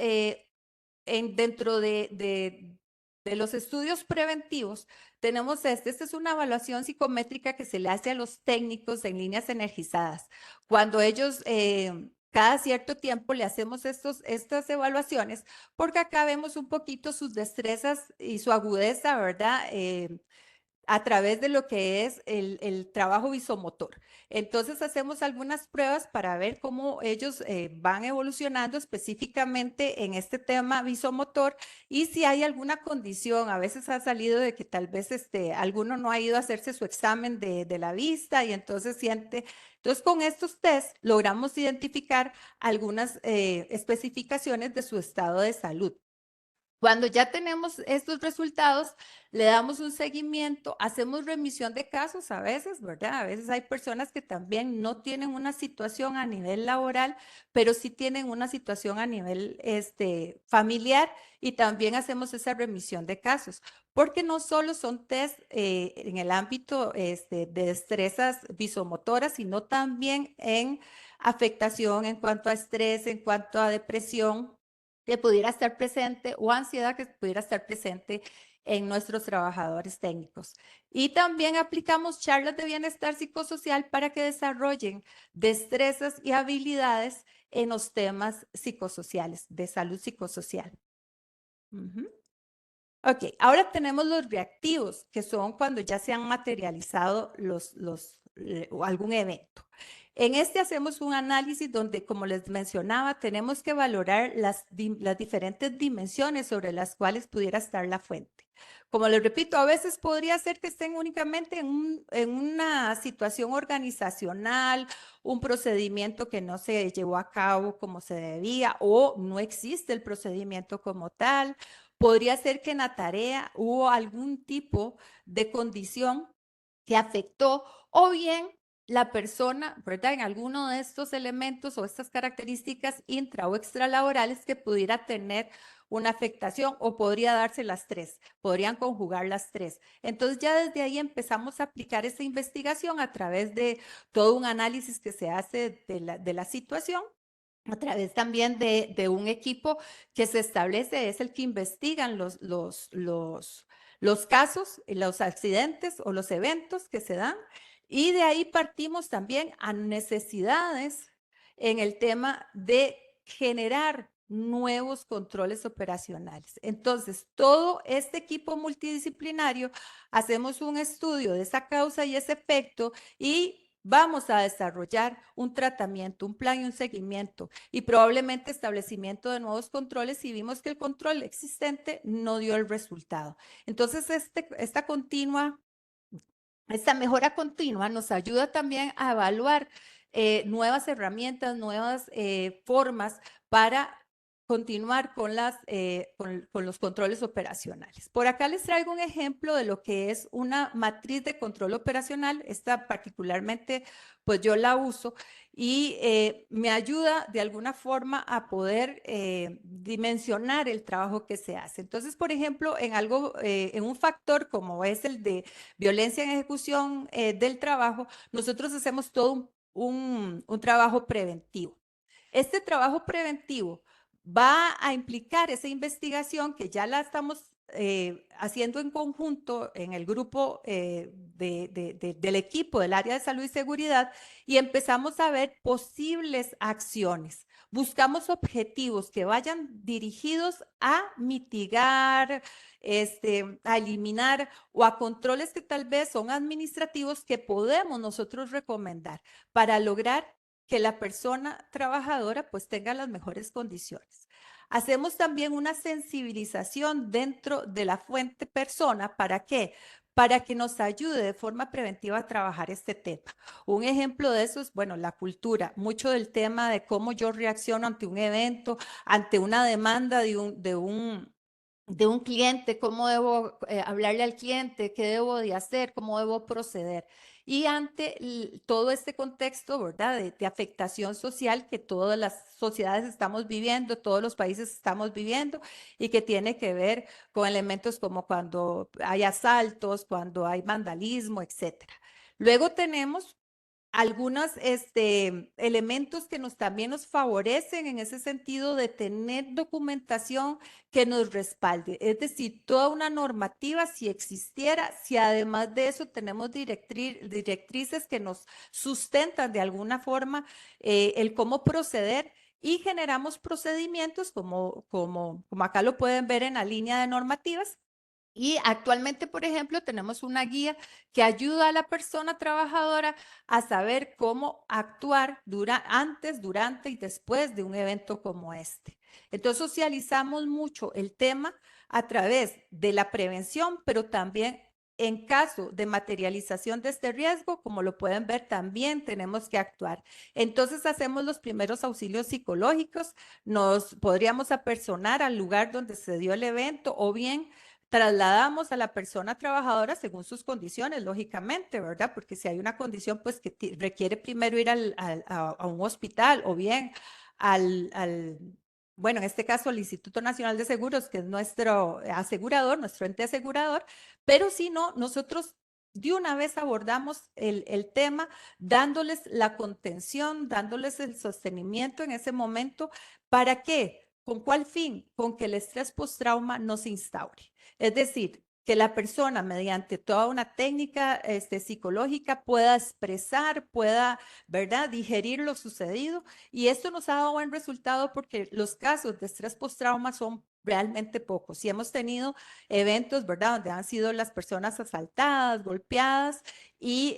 dentro de los estudios preventivos, tenemos esta es una evaluación psicométrica que se le hace a los técnicos en líneas energizadas. Cuando ellos, cada cierto tiempo le hacemos estas evaluaciones, porque acá vemos un poquito sus destrezas y su agudeza, ¿verdad? A través de lo que es el trabajo visomotor. Entonces hacemos algunas pruebas para ver cómo ellos van evolucionando específicamente en este tema visomotor y si hay alguna condición. A veces ha salido de que tal vez alguno no ha ido a hacerse su examen de la vista y entonces siente. Entonces con estos test logramos identificar algunas especificaciones de su estado de salud. Cuando ya tenemos estos resultados, le damos un seguimiento, hacemos remisión de casos a veces, ¿verdad? A veces hay personas que también no tienen una situación a nivel laboral, pero sí tienen una situación a nivel familiar y también hacemos esa remisión de casos, porque no solo son test en el ámbito de destrezas visomotoras, sino también en afectación en cuanto a estrés, en cuanto a depresión que pudiera estar presente o ansiedad que pudiera estar presente en nuestros trabajadores técnicos. Y también aplicamos charlas de bienestar psicosocial para que desarrollen destrezas y habilidades en los temas psicosociales, de salud psicosocial. Ok, ahora tenemos los reactivos, que son cuando ya se han materializado algún evento. En este hacemos un análisis donde, como les mencionaba, tenemos que valorar las diferentes dimensiones sobre las cuales pudiera estar la fuente. Como les repito, a veces podría ser que estén únicamente en una situación organizacional, un procedimiento que no se llevó a cabo como se debía o no existe el procedimiento como tal. Podría ser que en la tarea hubo algún tipo de condición que afectó o bien la persona, ¿verdad? En alguno de estos elementos o estas características intra o extralaborales que pudiera tener una afectación o podría darse las tres, podrían conjugar las tres. Entonces ya desde ahí empezamos a aplicar esa investigación a través de todo un análisis que se hace de la situación, a través también de un equipo que se establece, es el que investigan los casos, los accidentes o los eventos que se dan. Y de ahí partimos también a necesidades en el tema de generar nuevos controles operacionales. Entonces, todo este equipo multidisciplinario hacemos un estudio de esa causa y ese efecto y vamos a desarrollar un tratamiento, un plan y un seguimiento y probablemente establecimiento de nuevos controles si vimos que el control existente no dio el resultado. Entonces, esta mejora continua nos ayuda también a evaluar nuevas herramientas, nuevas formas para continuar con los controles operacionales. Por acá les traigo un ejemplo de lo que es una matriz de control operacional. Esta particularmente, pues yo la uso y me ayuda de alguna forma a poder dimensionar el trabajo que se hace. Entonces, por ejemplo, en un factor como es el de violencia en ejecución del trabajo, nosotros hacemos todo un trabajo preventivo. Este trabajo preventivo va a implicar esa investigación que ya la estamos haciendo en conjunto en el grupo del equipo del área de salud y seguridad y empezamos a ver posibles acciones. Buscamos objetivos que vayan dirigidos a mitigar, a eliminar o a controles que tal vez son administrativos que podemos nosotros recomendar para lograr que la persona trabajadora pues tenga las mejores condiciones. Hacemos también una sensibilización dentro de la fuente persona. ¿Para qué? Para que nos ayude de forma preventiva a trabajar este tema. Un ejemplo de eso es, bueno, la cultura. Mucho del tema de cómo yo reacciono ante un evento, ante una demanda de un cliente, cómo debo hablarle al cliente, qué debo de hacer, cómo debo proceder. Y ante todo este contexto, ¿verdad?, de afectación social que todas las sociedades estamos viviendo, todos los países estamos viviendo y que tiene que ver con elementos como cuando hay asaltos, cuando hay vandalismo, etcétera. Luego tenemos algunos elementos que también nos favorecen en ese sentido de tener documentación que nos respalde. Es decir, toda una normativa, si existiera, si además de eso tenemos directrices que nos sustentan de alguna forma el cómo proceder y generamos procedimientos como acá lo pueden ver en la línea de normativas. Y actualmente, por ejemplo, tenemos una guía que ayuda a la persona trabajadora a saber cómo actuar antes, durante y después de un evento como este. Entonces, socializamos mucho el tema a través de la prevención, pero también en caso de materialización de este riesgo, como lo pueden ver, también tenemos que actuar. Entonces hacemos los primeros auxilios psicológicos, nos podríamos apersonar al lugar donde se dio el evento o bien trasladamos a la persona trabajadora según sus condiciones, lógicamente, ¿verdad? Porque si hay una condición pues que requiere primero ir a un hospital o bien bueno, en este caso el Instituto Nacional de Seguros, que es nuestro asegurador, nuestro ente asegurador, pero si no, nosotros de una vez abordamos el tema, dándoles la contención, dándoles el sostenimiento en ese momento. ¿Para qué? ¿Con cuál fin? Con que el estrés postrauma no se instaure. Es decir, que la persona mediante toda una técnica psicológica pueda expresar, pueda, ¿verdad?, digerir lo sucedido. Y esto nos ha dado buen resultado porque los casos de estrés postrauma son realmente pocos. Y hemos tenido eventos, ¿verdad?, donde han sido las personas asaltadas, golpeadas y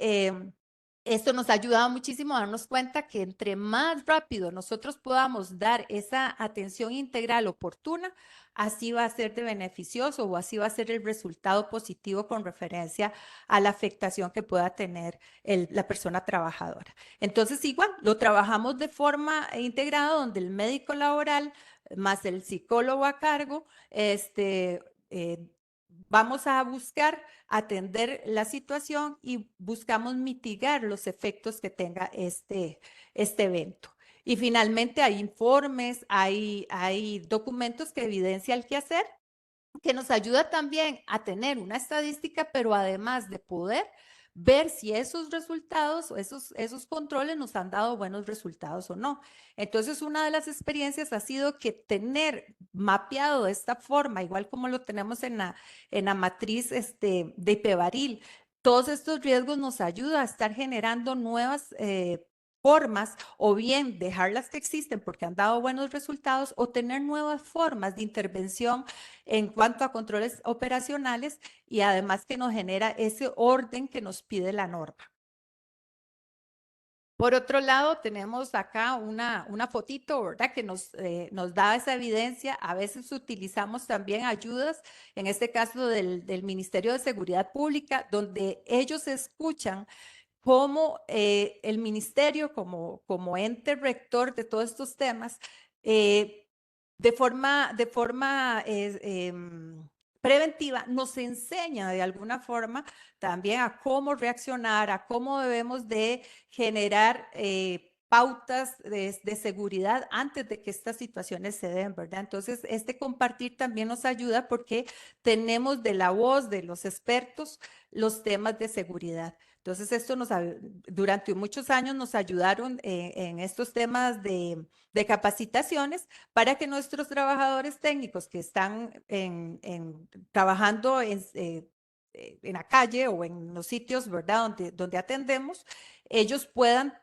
esto nos ha ayudado muchísimo a darnos cuenta que entre más rápido nosotros podamos dar esa atención integral oportuna, así va a ser de beneficioso o así va a ser el resultado positivo con referencia a la afectación que pueda tener la persona trabajadora. Entonces, igual, lo trabajamos de forma integrada donde el médico laboral más el psicólogo a cargo, vamos a buscar atender la situación y buscamos mitigar los efectos que tenga este evento. Y finalmente hay informes, hay documentos que evidencian el quehacer, que nos ayuda también a tener una estadística, pero además de poder ver si esos resultados o esos controles nos han dado buenos resultados o no. Entonces, una de las experiencias ha sido que tener mapeado de esta forma, igual como lo tenemos en la matriz de Ipebaril, todos estos riesgos nos ayuda a estar generando nuevas formas o bien dejar las que existen porque han dado buenos resultados o tener nuevas formas de intervención en cuanto a controles operacionales y además que nos genera ese orden que nos pide la norma. Por otro lado, tenemos acá una fotito, ¿verdad?, que nos da esa evidencia. A veces utilizamos también ayudas, en este caso del Ministerio de Seguridad Pública, donde ellos escuchan cómo el ministerio, como ente rector de todos estos temas, de forma preventiva, nos enseña de alguna forma también a cómo reaccionar, a cómo debemos de generar pautas de seguridad antes de que estas situaciones se den, ¿verdad? Entonces, este compartir también nos ayuda porque tenemos de la voz de los expertos los temas de seguridad. Entonces, esto durante muchos años nos ayudaron en estos temas de capacitaciones para que nuestros trabajadores técnicos que están trabajando en la calle o en los sitios, ¿verdad?, donde atendemos, ellos puedan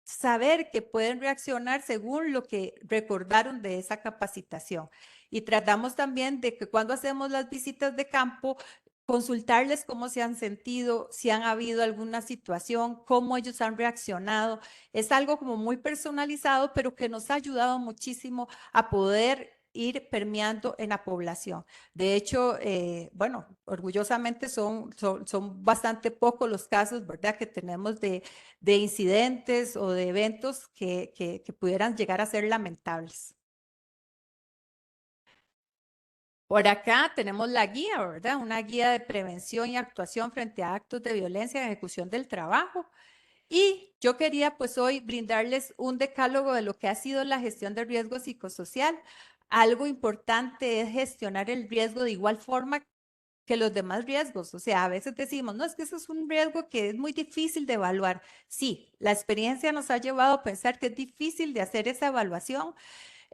saber que pueden reaccionar según lo que recordaron de esa capacitación. Y tratamos también de que cuando hacemos las visitas de campo, consultarles cómo se han sentido, si han habido alguna situación, cómo ellos han reaccionado. Es algo como muy personalizado, pero que nos ha ayudado muchísimo a poder ir permeando en la población. De hecho, bueno, orgullosamente son bastante pocos los casos, ¿verdad?, que tenemos de incidentes o de eventos que pudieran llegar a ser lamentables. Por acá tenemos la guía, ¿verdad? Una guía de prevención y actuación frente a actos de violencia en ejecución del trabajo. Y yo quería pues hoy brindarles un decálogo de lo que ha sido la gestión del riesgo psicosocial. Algo importante es gestionar el riesgo de igual forma que los demás riesgos. O sea, a veces decimos, no, es que eso es un riesgo que es muy difícil de evaluar. Sí, la experiencia nos ha llevado a pensar que es difícil de hacer esa evaluación.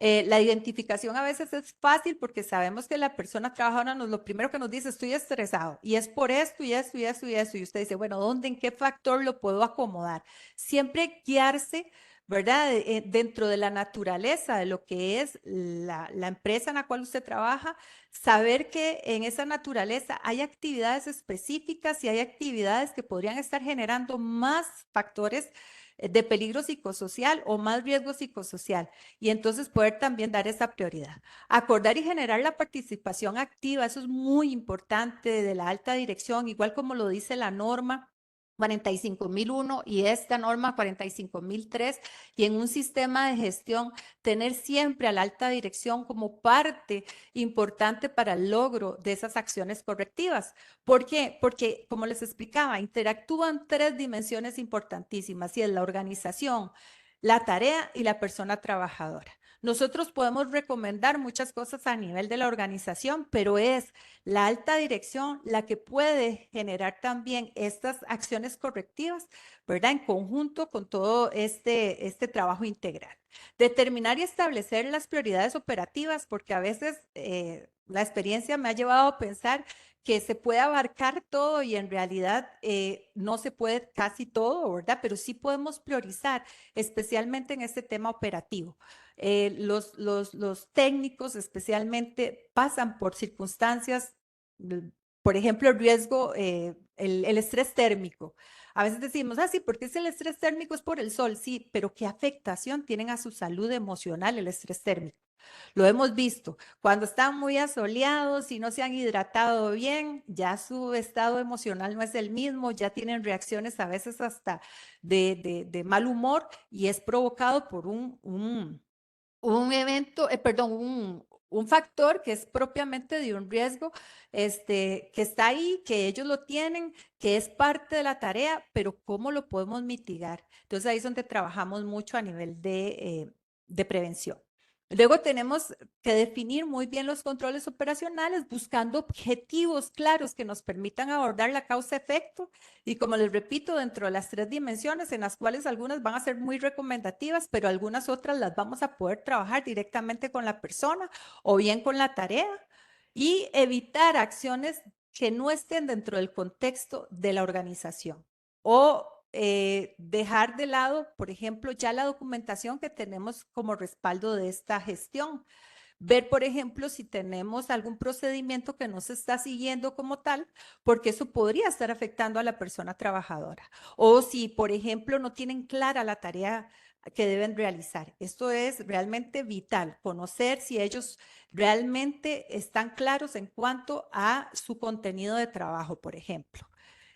La identificación a veces es fácil porque sabemos que la persona trabajadora lo primero que nos dice, estoy estresado y es por esto y esto y esto y esto. Y usted dice, bueno, ¿dónde, en qué factor lo puedo acomodar? Siempre guiarse, ¿verdad? Dentro de la naturaleza de lo que es la empresa en la cual usted trabaja, saber que en esa naturaleza hay actividades específicas y hay actividades que podrían estar generando más factores de peligro psicosocial o más riesgo psicosocial, y entonces poder también dar esa prioridad. Acordar y generar la participación activa, eso es muy importante de la alta dirección, igual como lo dice la norma 45.001 y esta norma 45.003, y en un sistema de gestión tener siempre a la alta dirección como parte importante para el logro de esas acciones correctivas. ¿Por qué? Porque, como les explicaba, interactúan tres dimensiones importantísimas, y es la organización, la tarea y la persona trabajadora. Nosotros podemos recomendar muchas cosas a nivel de la organización, pero es la alta dirección la que puede generar también estas acciones correctivas, ¿verdad? En conjunto con todo este trabajo integral. Determinar y establecer las prioridades operativas, porque a veces la experiencia me ha llevado a pensar que se puede abarcar todo y en realidad no se puede casi todo, ¿verdad? Pero sí podemos priorizar, especialmente en este tema operativo. Los técnicos especialmente pasan por circunstancias, por ejemplo, el riesgo, el estrés térmico. A veces decimos, sí, porque es el estrés térmico, es por el sol, sí, pero ¿qué afectación tienen a su salud emocional el estrés térmico? Lo hemos visto, cuando están muy asoleados y no se han hidratado bien, ya su estado emocional no es el mismo, ya tienen reacciones a veces hasta de mal humor, y es provocado por un evento, un factor que es propiamente de un riesgo, que está ahí, que ellos lo tienen, que es parte de la tarea, pero ¿cómo lo podemos mitigar? Entonces ahí es donde trabajamos mucho a nivel de prevención. Luego tenemos que definir muy bien los controles operacionales, buscando objetivos claros que nos permitan abordar la causa-efecto. Y como les repito, dentro de las tres dimensiones, en las cuales algunas van a ser muy recomendativas, pero algunas otras las vamos a poder trabajar directamente con la persona o bien con la tarea, y evitar acciones que no estén dentro del contexto de la organización, o dejar de lado, por ejemplo, ya la documentación que tenemos como respaldo de esta gestión. Ver, por ejemplo, si tenemos algún procedimiento que no se está siguiendo como tal, porque eso podría estar afectando a la persona trabajadora. O si, por ejemplo, no tienen clara la tarea que deben realizar. Esto es realmente vital, conocer si ellos realmente están claros en cuanto a su contenido de trabajo, por ejemplo.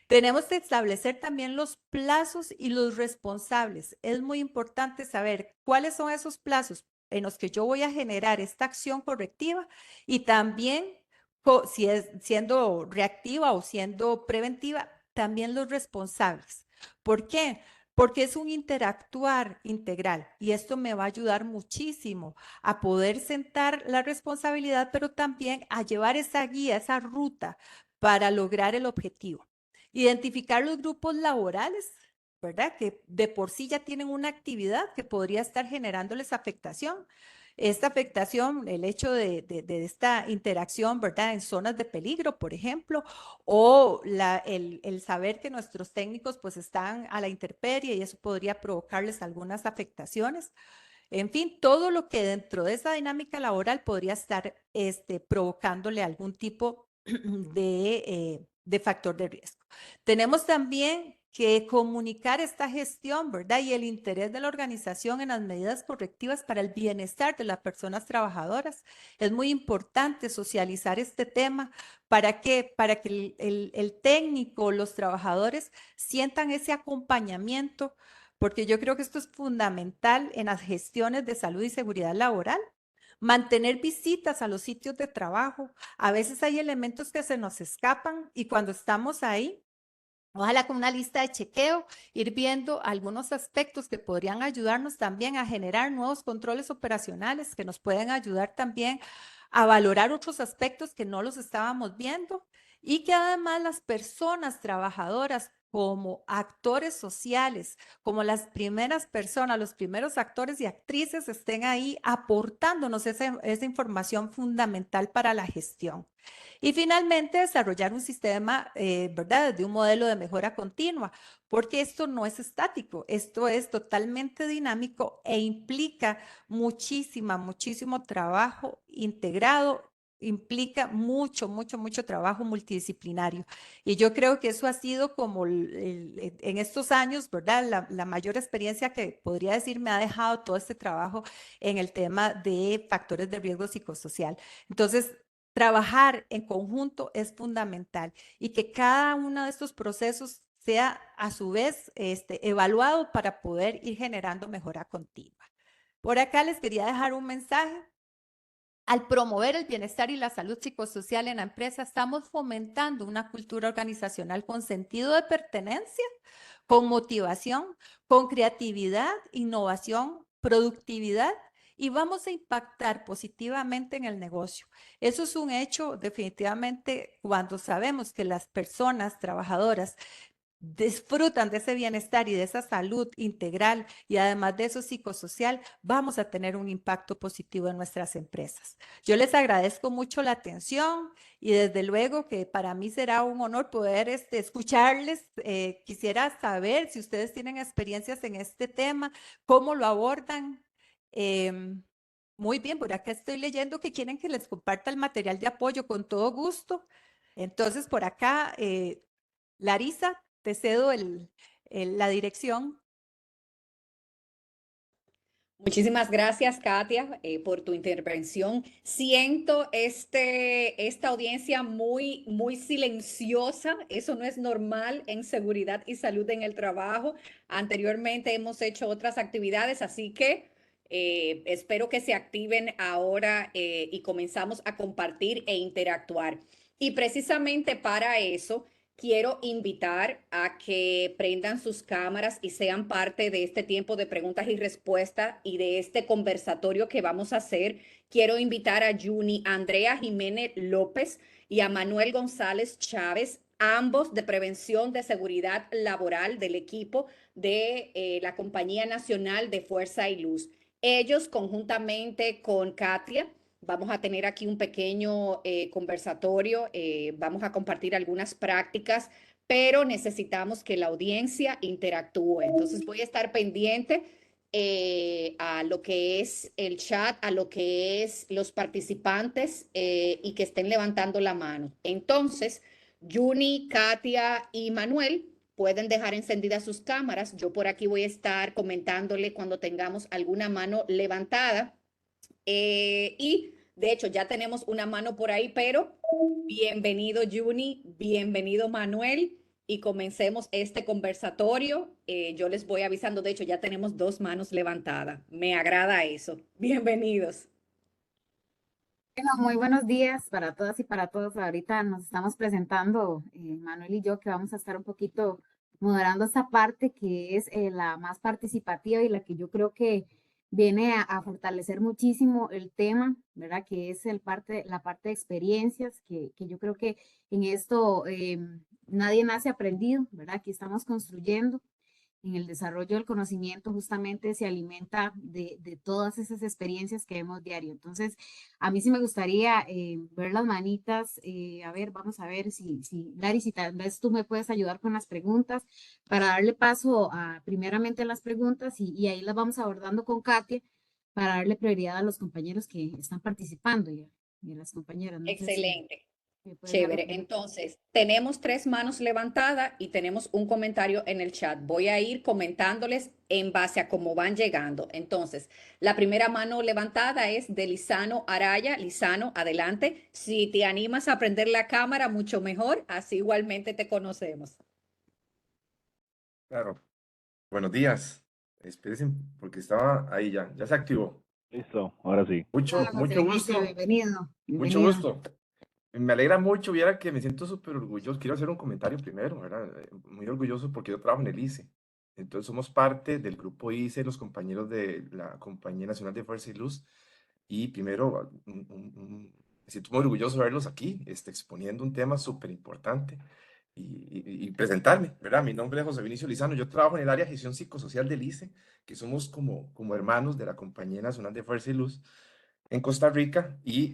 Tenemos que establecer también los plazos y los responsables. Es muy importante saber cuáles son esos plazos en los que yo voy a generar esta acción correctiva, y también si es siendo reactiva o siendo preventiva, también los responsables. ¿Por qué? Porque es un interactuar integral, y esto me va a ayudar muchísimo a poder sentar la responsabilidad, pero también a llevar esa guía, esa ruta para lograr el objetivo. Identificar los grupos laborales, ¿verdad? Que de por sí ya tienen una actividad que podría estar generándoles afectación. Esta afectación, el hecho de esta interacción, ¿verdad? En zonas de peligro, por ejemplo, o el saber que nuestros técnicos pues están a la intemperie y eso podría provocarles algunas afectaciones. En fin, todo lo que dentro de esa dinámica laboral podría estar provocándole algún tipo de factor de riesgo. Tenemos también que comunicar esta gestión, ¿verdad? Y el interés de la organización en las medidas correctivas para el bienestar de las personas trabajadoras. Es muy importante socializar este tema. ¿Para qué? Para que el técnico, los trabajadores sientan ese acompañamiento, porque yo creo que esto es fundamental en las gestiones de salud y seguridad laboral. Mantener visitas a los sitios de trabajo. A veces hay elementos que se nos escapan, y cuando estamos ahí, ojalá con una lista de chequeo, ir viendo algunos aspectos que podrían ayudarnos también a generar nuevos controles operacionales que nos pueden ayudar también a valorar otros aspectos que no los estábamos viendo, y que además las personas trabajadoras como actores sociales, como las primeras personas, los primeros actores y actrices estén ahí aportándonos esa información fundamental para la gestión. Y finalmente, desarrollar un sistema, ¿verdad?, de un modelo de mejora continua, porque esto no es estático, esto es totalmente dinámico e implica muchísimo trabajo integrado, implica mucho trabajo multidisciplinario. Y yo creo que eso ha sido como en estos años, ¿verdad? La mayor experiencia que podría decir me ha dejado todo este trabajo en el tema de factores de riesgo psicosocial. Entonces, trabajar en conjunto es fundamental y que cada uno de estos procesos sea a su vez evaluado para poder ir generando mejora continua. Por acá les quería dejar un mensaje. Al promover el bienestar y la salud psicosocial en la empresa, estamos fomentando una cultura organizacional con sentido de pertenencia, con motivación, con creatividad, innovación, productividad y vamos a impactar positivamente en el negocio. Eso es un hecho definitivamente cuando sabemos que las personas trabajadoras disfrutan de ese bienestar y de esa salud integral y además de eso psicosocial, vamos a tener un impacto positivo en nuestras empresas. Yo les agradezco mucho la atención y desde luego que para mí será un honor poder escucharles. Quisiera saber si ustedes tienen experiencias en este tema, cómo lo abordan. Muy bien, por acá estoy leyendo que quieren que les comparta el material de apoyo con todo gusto. Entonces, por acá, Larisa, te cedo la dirección. Muchísimas gracias, Katia, por tu intervención. Siento esta audiencia muy silenciosa. Eso no es normal en seguridad y salud en el trabajo. Anteriormente hemos hecho otras actividades, así que espero que se activen ahora y comenzamos a compartir e interactuar. Y precisamente para eso quiero invitar a que prendan sus cámaras y sean parte de este tiempo de preguntas y respuestas y de este conversatorio que vamos a hacer. Quiero invitar a Juni Andrea Jiménez López y a Manuel González Chávez, ambos de prevención de seguridad laboral del equipo de la Compañía Nacional de Fuerza y Luz. Ellos conjuntamente con Katia vamos a tener aquí un pequeño conversatorio, vamos a compartir algunas prácticas, pero necesitamos que la audiencia interactúe. Entonces voy a estar pendiente a lo que es el chat, a lo que es los participantes y que estén levantando la mano. Entonces, Juni, Katia y Manuel pueden dejar encendidas sus cámaras. Yo por aquí voy a estar comentándole cuando tengamos alguna mano levantada. Y de hecho ya tenemos una mano por ahí, pero bienvenido Juni, bienvenido Manuel y comencemos este conversatorio. Yo les voy avisando, de hecho ya tenemos dos manos levantadas. Me agrada eso. Bienvenidos. Bueno, muy buenos días para todas y para todos. Ahorita nos estamos presentando, Manuel y yo, que vamos a estar un poquito moderando esta parte que es la más participativa y la que yo creo que viene a fortalecer muchísimo el tema, ¿verdad? Que es la parte de experiencias, que yo creo que en esto nadie nace aprendido, ¿verdad? Aquí estamos construyendo. En el desarrollo del conocimiento justamente se alimenta de todas esas experiencias que vemos diario. Entonces, a mí sí me gustaría ver las manitas. A ver, vamos a ver si Lari, si tal vez tú me puedes ayudar con las preguntas para darle paso primeramente a las preguntas y ahí las vamos abordando con Katia para darle prioridad a los compañeros que están participando y a las compañeras. No sé si Excelente. me puedes dar la Chévere. pregunta. Entonces, tenemos tres manos levantadas y tenemos un comentario en el chat. Voy a ir comentándoles en base a cómo van llegando. Entonces, la primera mano levantada es de Lizano Araya. Lizano, adelante. Si te animas a prender la cámara, mucho mejor. Así igualmente te conocemos. Claro. Buenos días. Espérense, porque estaba ahí ya se activó. Listo, ahora sí. Mucho Hola, José Ignacio, gusto, bienvenido. mucho Bienvenido. gusto. Me alegra mucho, viera que me siento súper orgulloso. Quiero hacer un comentario primero, ¿verdad? Muy orgulloso porque yo trabajo en el ICE. Entonces somos parte del grupo ICE, los compañeros de la Compañía Nacional de Fuerza y Luz. Y primero, me siento muy orgulloso de verlos aquí, exponiendo un tema súper importante. y presentarme, ¿verdad? Mi nombre es José Vinicio Lizano, yo trabajo en el área de gestión psicosocial del ICE, que somos como hermanos de la Compañía Nacional de Fuerza y Luz en Costa Rica y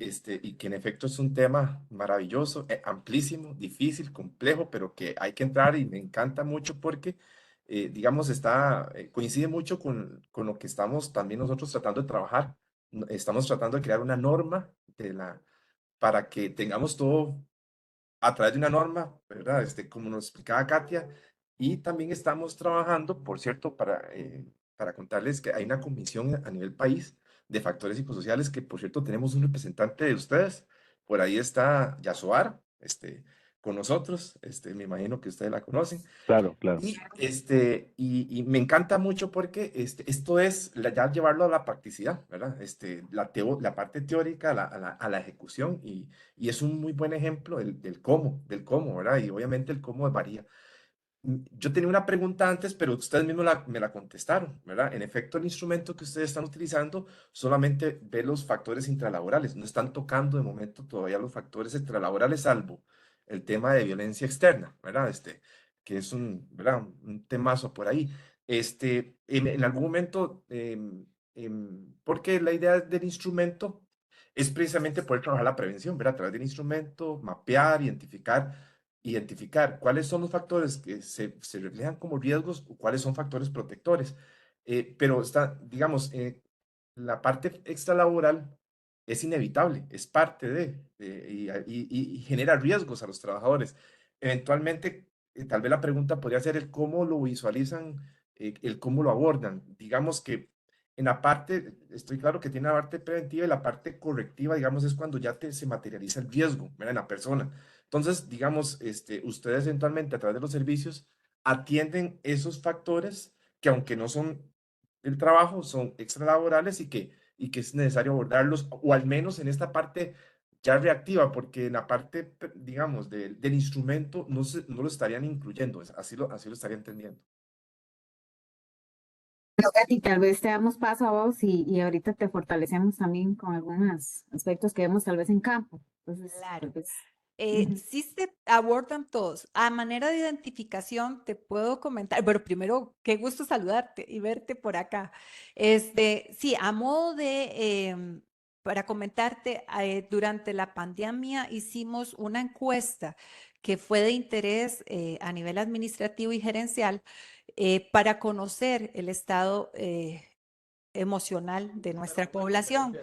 que en efecto es un tema maravilloso, amplísimo, difícil, complejo, pero que hay que entrar y me encanta mucho porque, digamos, coincide mucho con lo que estamos también nosotros tratando de trabajar. Estamos tratando de crear una norma para que tengamos todo a través de una norma, ¿verdad? Como nos explicaba Katia, y también estamos trabajando, por cierto, para contarles que hay una comisión a nivel país de factores psicosociales, que por cierto tenemos un representante de ustedes, por ahí está Yasoar, con nosotros, me imagino que ustedes la conocen, Claro, claro. y me encanta mucho porque esto es ya llevarlo a la practicidad, ¿verdad? La parte teórica a la ejecución y es un muy buen ejemplo del cómo, ¿verdad? Y obviamente el cómo varía. Yo tenía una pregunta antes, pero ustedes mismos me la contestaron, ¿verdad? En efecto, el instrumento que ustedes están utilizando solamente ve los factores intralaborales, no están tocando de momento todavía los factores extralaborales, salvo el tema de violencia externa, ¿verdad? Que es ¿verdad? Un temazo por ahí. En algún momento, porque la idea del instrumento es precisamente poder trabajar la prevención, ¿verdad? A través del instrumento, mapear, identificar cuáles son los factores que se reflejan como riesgos o cuáles son factores protectores. Pero digamos, la parte extralaboral es inevitable, es parte y genera riesgos a los trabajadores. Eventualmente, tal vez la pregunta podría ser el cómo lo visualizan, el cómo lo abordan. Digamos que en la parte, estoy claro que tiene la parte preventiva y la parte correctiva, digamos, es cuando ya se materializa el riesgo, ¿verdad? En la persona. Entonces, digamos, ustedes eventualmente a través de los servicios atienden esos factores que aunque no son el trabajo, son extralaborales y que es necesario abordarlos, o al menos en esta parte ya reactiva, porque en la parte, digamos, del instrumento no lo estarían incluyendo, así lo estaría entendiendo. Pero, Katy, tal vez te damos paso a vos y ahorita te fortalecemos también con algunos aspectos que vemos tal vez en campo. Entonces, Claro. tal vez. Sí se abordan todos. A manera de identificación te puedo comentar, pero primero, qué gusto saludarte y verte por acá. Sí, a modo de, para comentarte, durante la pandemia hicimos una encuesta que fue de interés a nivel administrativo y gerencial para conocer el estado emocional de nuestra población.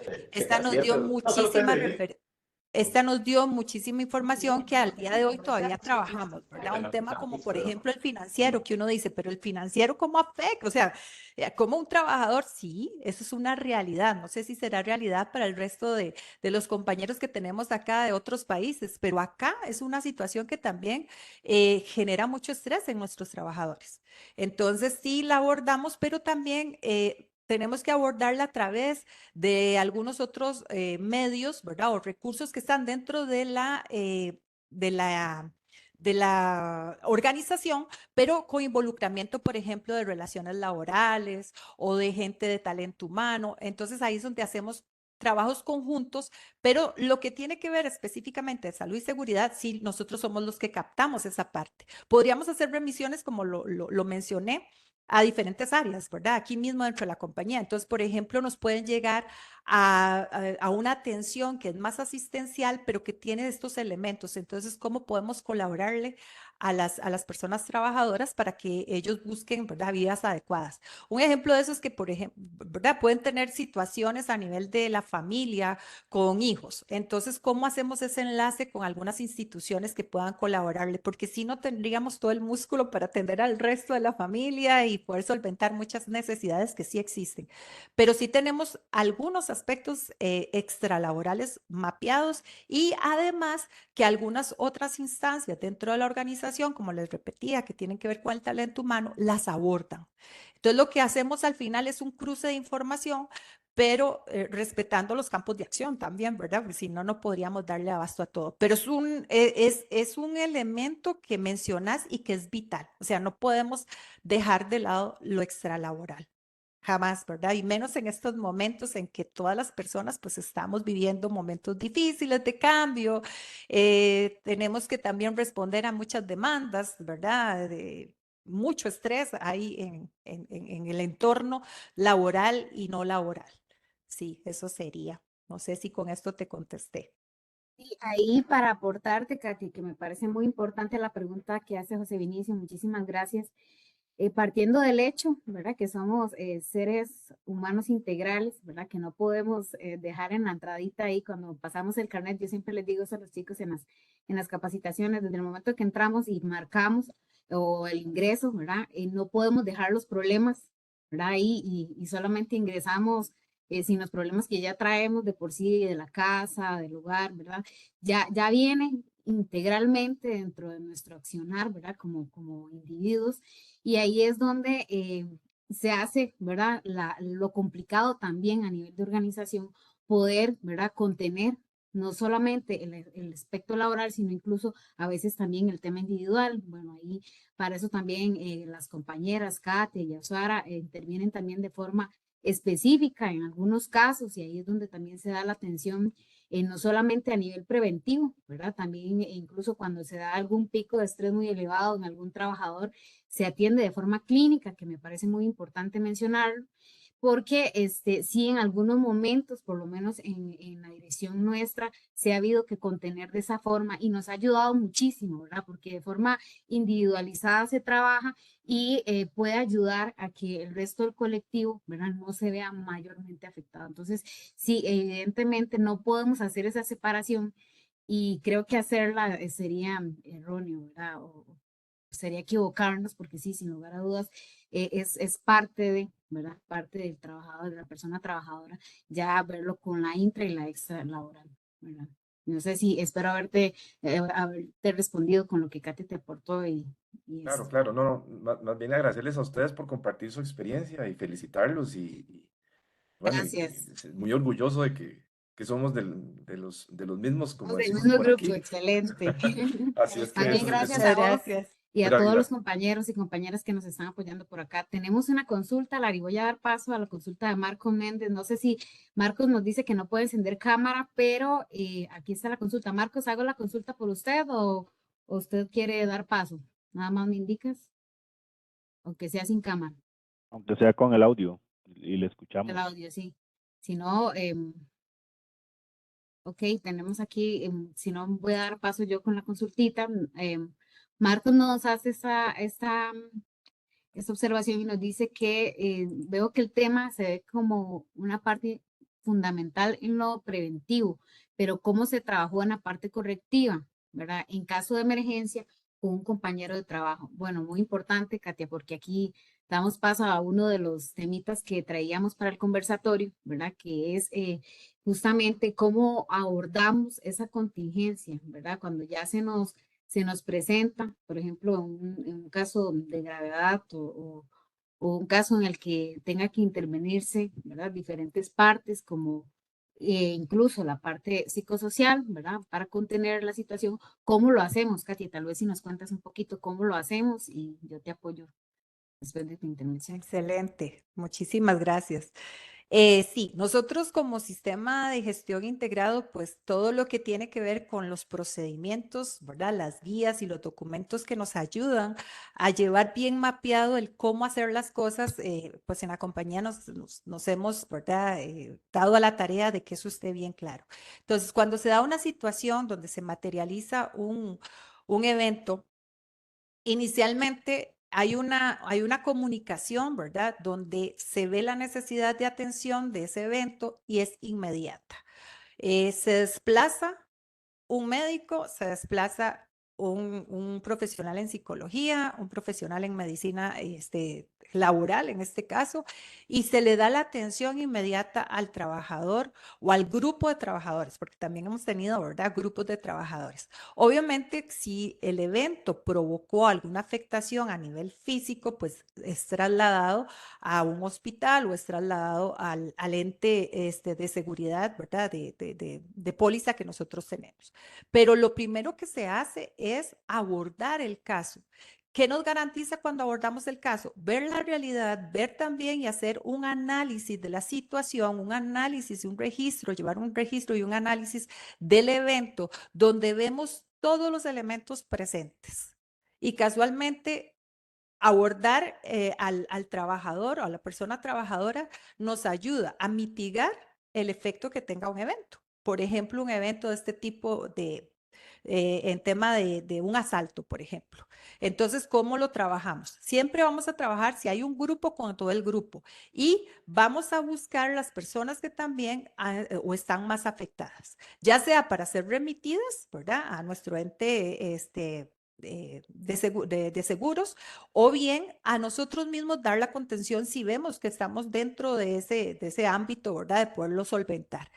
Esta nos dio muchísima información que al día de hoy todavía trabajamos, ¿verdad? Un tema como, por ejemplo, el financiero, que uno dice, pero el financiero, ¿cómo afecta? O sea, como un trabajador, sí, eso es una realidad. No sé si será realidad para el resto de los compañeros que tenemos acá de otros países, pero acá es una situación que también genera mucho estrés en nuestros trabajadores. Entonces, sí la abordamos, pero también tenemos que abordarla a través de algunos otros medios, ¿verdad? O recursos que están dentro de la organización, pero con involucramiento, por ejemplo, de relaciones laborales o de gente de talento humano. Entonces ahí es donde hacemos trabajos conjuntos, pero lo que tiene que ver específicamente de salud y seguridad, sí, nosotros somos los que captamos esa parte. Podríamos hacer remisiones, como lo mencioné, a diferentes áreas, ¿verdad? Aquí mismo dentro de la compañía. Entonces, por ejemplo, nos pueden llegar a una atención que es más asistencial, pero que tiene estos elementos. Entonces, ¿cómo podemos colaborarle a las personas trabajadoras para que ellos busquen, ¿verdad?, vías adecuadas? Un ejemplo de eso es que, por ejemplo, ¿verdad?, pueden tener situaciones a nivel de la familia con hijos. Entonces, ¿cómo hacemos ese enlace con algunas instituciones que puedan colaborarle? Porque si no tendríamos todo el músculo para atender al resto de la familia y poder solventar muchas necesidades que sí existen. Pero sí tenemos algunos aspectos extralaborales mapeados y además que algunas otras instancias dentro de la organización, como les repetía, que tienen que ver con el talento humano, las abordan. Entonces, lo que hacemos al final es un cruce de información, pero respetando los campos de acción también, ¿verdad? Porque si no, no podríamos darle abasto a todo. Pero es un elemento que mencionas y que es vital. O sea, no podemos dejar de lado lo extralaboral. jamás, ¿verdad? Y menos en estos momentos en que todas las personas pues estamos viviendo momentos difíciles de cambio, tenemos que también responder a muchas demandas, ¿verdad? De mucho estrés ahí en el entorno laboral y no laboral. Sí, eso sería. No sé si con esto te contesté. Y ahí para aportarte, Katy, que me parece muy importante la pregunta que hace José Vinicio, muchísimas gracias. Partiendo del hecho, ¿verdad? Que somos seres humanos integrales, ¿verdad? Que no podemos dejar en la entradita ahí cuando pasamos el carnet. Yo siempre les digo eso a los chicos en las capacitaciones, desde el momento que entramos y marcamos o el ingreso, ¿verdad? No podemos dejar los problemas, ¿verdad? Ahí y solamente ingresamos sin los problemas que ya traemos de por sí, de la casa, del lugar, ¿verdad? Ya vienen integralmente dentro de nuestro accionar, ¿verdad? Como individuos. Y ahí es donde se hace, ¿verdad? Lo complicado también a nivel de organización, poder, ¿verdad? Contener no solamente el aspecto laboral, sino incluso a veces también el tema individual. Bueno, ahí para eso también las compañeras Katia y Azuara intervienen también de forma específica en algunos casos y ahí es donde también se da la atención no solamente a nivel preventivo, ¿verdad? También incluso cuando se da algún pico de estrés muy elevado en algún trabajador, se atiende de forma clínica, que me parece muy importante mencionarlo, porque sí en algunos momentos, por lo menos en la dirección nuestra, se ha habido que contener de esa forma y nos ha ayudado muchísimo, ¿verdad? Porque de forma individualizada se trabaja y puede ayudar a que el resto del colectivo, ¿verdad? No se vea mayormente afectado. Entonces, sí, evidentemente no podemos hacer esa separación y creo que hacerla sería erróneo, ¿verdad? O sería equivocarnos porque sí, sin lugar a dudas, es parte de, ¿verdad? Parte del trabajador, de la persona trabajadora, ya verlo con la intra y la extra laboral, ¿verdad? No sé si espero haberte respondido con lo que Katy te aportó Claro, claro, no, no, más bien agradecerles a ustedes por compartir su experiencia y felicitarlos bueno, gracias. muy orgulloso de que somos de los mismos, como Somos del decimos mismo por grupo, aquí. excelente. Así es Más que bien, eso gracias es a Muchas vos gracias. y a todos los gracias. compañeros y compañeras que nos están apoyando por acá. Tenemos una consulta, Lari, voy a dar paso a la consulta de Marcos Méndez. No sé si Marcos nos dice que no puede encender cámara, pero aquí está la consulta. Marcos, ¿hago la consulta por usted o usted quiere dar paso? Nada más me indicas, aunque sea sin cámara. Aunque sea con el audio y le El escuchamos. audio, sí. Si no, ok, tenemos aquí, si no, voy a dar paso yo con la consultita. Marcos nos hace esta observación y nos dice que veo que el tema se ve como una parte fundamental en lo preventivo, pero cómo se trabajó en la parte correctiva, ¿verdad? En caso de emergencia con un compañero de trabajo. Bueno, muy importante, Katia, porque aquí damos paso a uno de los temitas que traíamos para el conversatorio, ¿verdad? Que es justamente cómo abordamos esa contingencia, ¿verdad? Cuando ya se nos presenta, por ejemplo, en un caso de gravedad o un caso en el que tenga que intervenirse, ¿verdad? Diferentes partes, como incluso la parte psicosocial, ¿verdad? Para contener la situación, ¿cómo lo hacemos, Katia? Tal vez si nos cuentas un poquito cómo lo hacemos y yo te apoyo después de tu intervención. Excelente. Muchísimas gracias. Sí, nosotros como sistema de gestión integrado, pues todo lo que tiene que ver con los procedimientos, ¿verdad? Las guías y los documentos que nos ayudan a llevar bien mapeado el cómo hacer las cosas, pues en la compañía nos hemos, ¿verdad? Dado a la tarea de que eso esté bien claro. Entonces, cuando se da una situación donde se materializa un evento, inicialmente hay una comunicación, ¿verdad? Donde se ve la necesidad de atención de ese evento y es inmediata. Se desplaza un médico, se desplaza un profesional en psicología, un profesional en medicina laboral en este caso, y se le da la atención inmediata al trabajador o al grupo de trabajadores, porque también hemos tenido, ¿verdad?, grupos de trabajadores. Obviamente, si el evento provocó alguna afectación a nivel físico, pues es trasladado a un hospital o es trasladado al ente de seguridad, ¿verdad?, de póliza que nosotros tenemos. Pero lo primero que se hace es abordar el caso. ¿Qué nos garantiza cuando abordamos el caso? Ver la realidad, ver también y hacer un análisis de la situación, un análisis, un registro, llevar un registro y un análisis del evento donde vemos todos los elementos presentes. Y casualmente abordar al trabajador o a la persona trabajadora nos ayuda a mitigar el efecto que tenga un evento. Por ejemplo, un evento de este tipo en tema de un asalto, por ejemplo. Entonces, ¿cómo lo trabajamos? Siempre vamos a trabajar si hay un grupo con todo el grupo y vamos a buscar las personas que también o están más afectadas, ya sea para ser remitidas, ¿verdad? A nuestro ente de seguros, o bien a nosotros mismos dar la contención si vemos que estamos dentro de ese ámbito, ¿verdad? De poderlo solventar.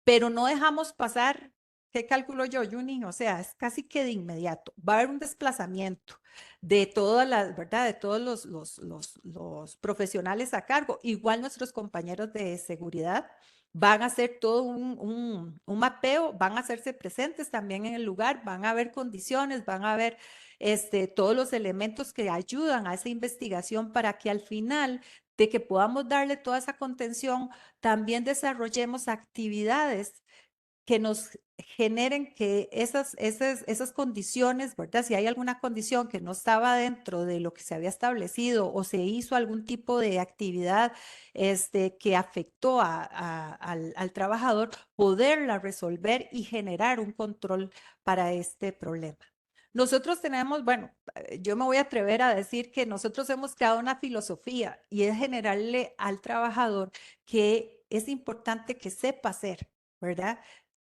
Pero no dejamos pasar, ¿qué calculo yo, Juni? O sea, es casi que de inmediato. Va a haber un desplazamiento de todas las, ¿verdad? De todos los profesionales a cargo. Igual nuestros compañeros de seguridad van a hacer todo un mapeo, van a hacerse presentes también en el lugar, van a ver condiciones, van a ver todos los elementos que ayudan a esa investigación para que al final de que podamos darle toda esa contención, también desarrollemos actividades que nos generen que esas condiciones, ¿verdad? Si hay alguna condición que no estaba dentro de lo que se había establecido o se hizo algún tipo de actividad que afectó al trabajador, poderla resolver y generar un control para este problema. Nosotros tenemos, bueno, yo me voy a atrever a decir que nosotros hemos creado una filosofía y es generarle al trabajador que es importante que sepa hacer, ¿verdad?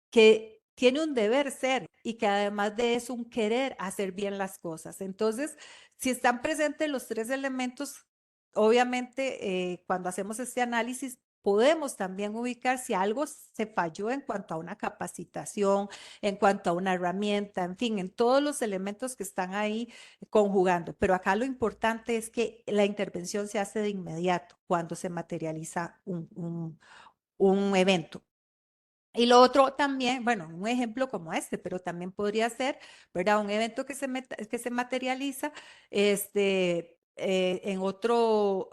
Que tiene un deber ser y que además de eso un querer hacer bien las cosas. Entonces, si están presentes los tres elementos, obviamente cuando hacemos este análisis podemos también ubicar si algo se falló en cuanto a una capacitación, en cuanto a una herramienta, en fin, en todos los elementos que están ahí conjugando. Pero acá lo importante es que la intervención se hace de inmediato cuando se materializa un evento. Y lo otro también, bueno, un ejemplo como este, pero también podría ser, ¿verdad? Un evento que se materializa en otro,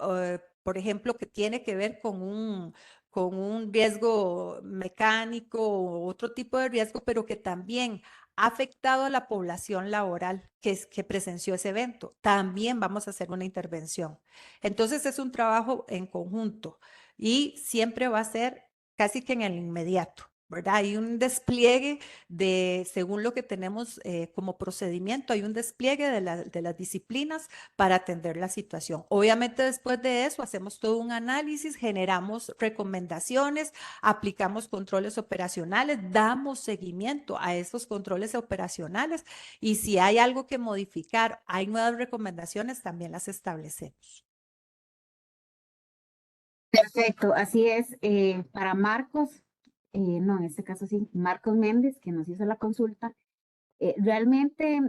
por ejemplo, que tiene que ver con un riesgo mecánico o otro tipo de riesgo, pero que también ha afectado a la población laboral que presenció ese evento. También vamos a hacer una intervención. Entonces es un trabajo en conjunto y siempre va a ser casi que en el inmediato, ¿verdad? Hay un despliegue según lo que tenemos como procedimiento, hay un despliegue de las disciplinas para atender la situación. Obviamente después de eso hacemos todo un análisis, generamos recomendaciones, aplicamos controles operacionales, damos seguimiento a esos controles operacionales y si hay algo que modificar, hay nuevas recomendaciones, también las establecemos. Perfecto, así es. Para Marcos, no, en este caso sí, Marcos Méndez, que nos hizo la consulta, realmente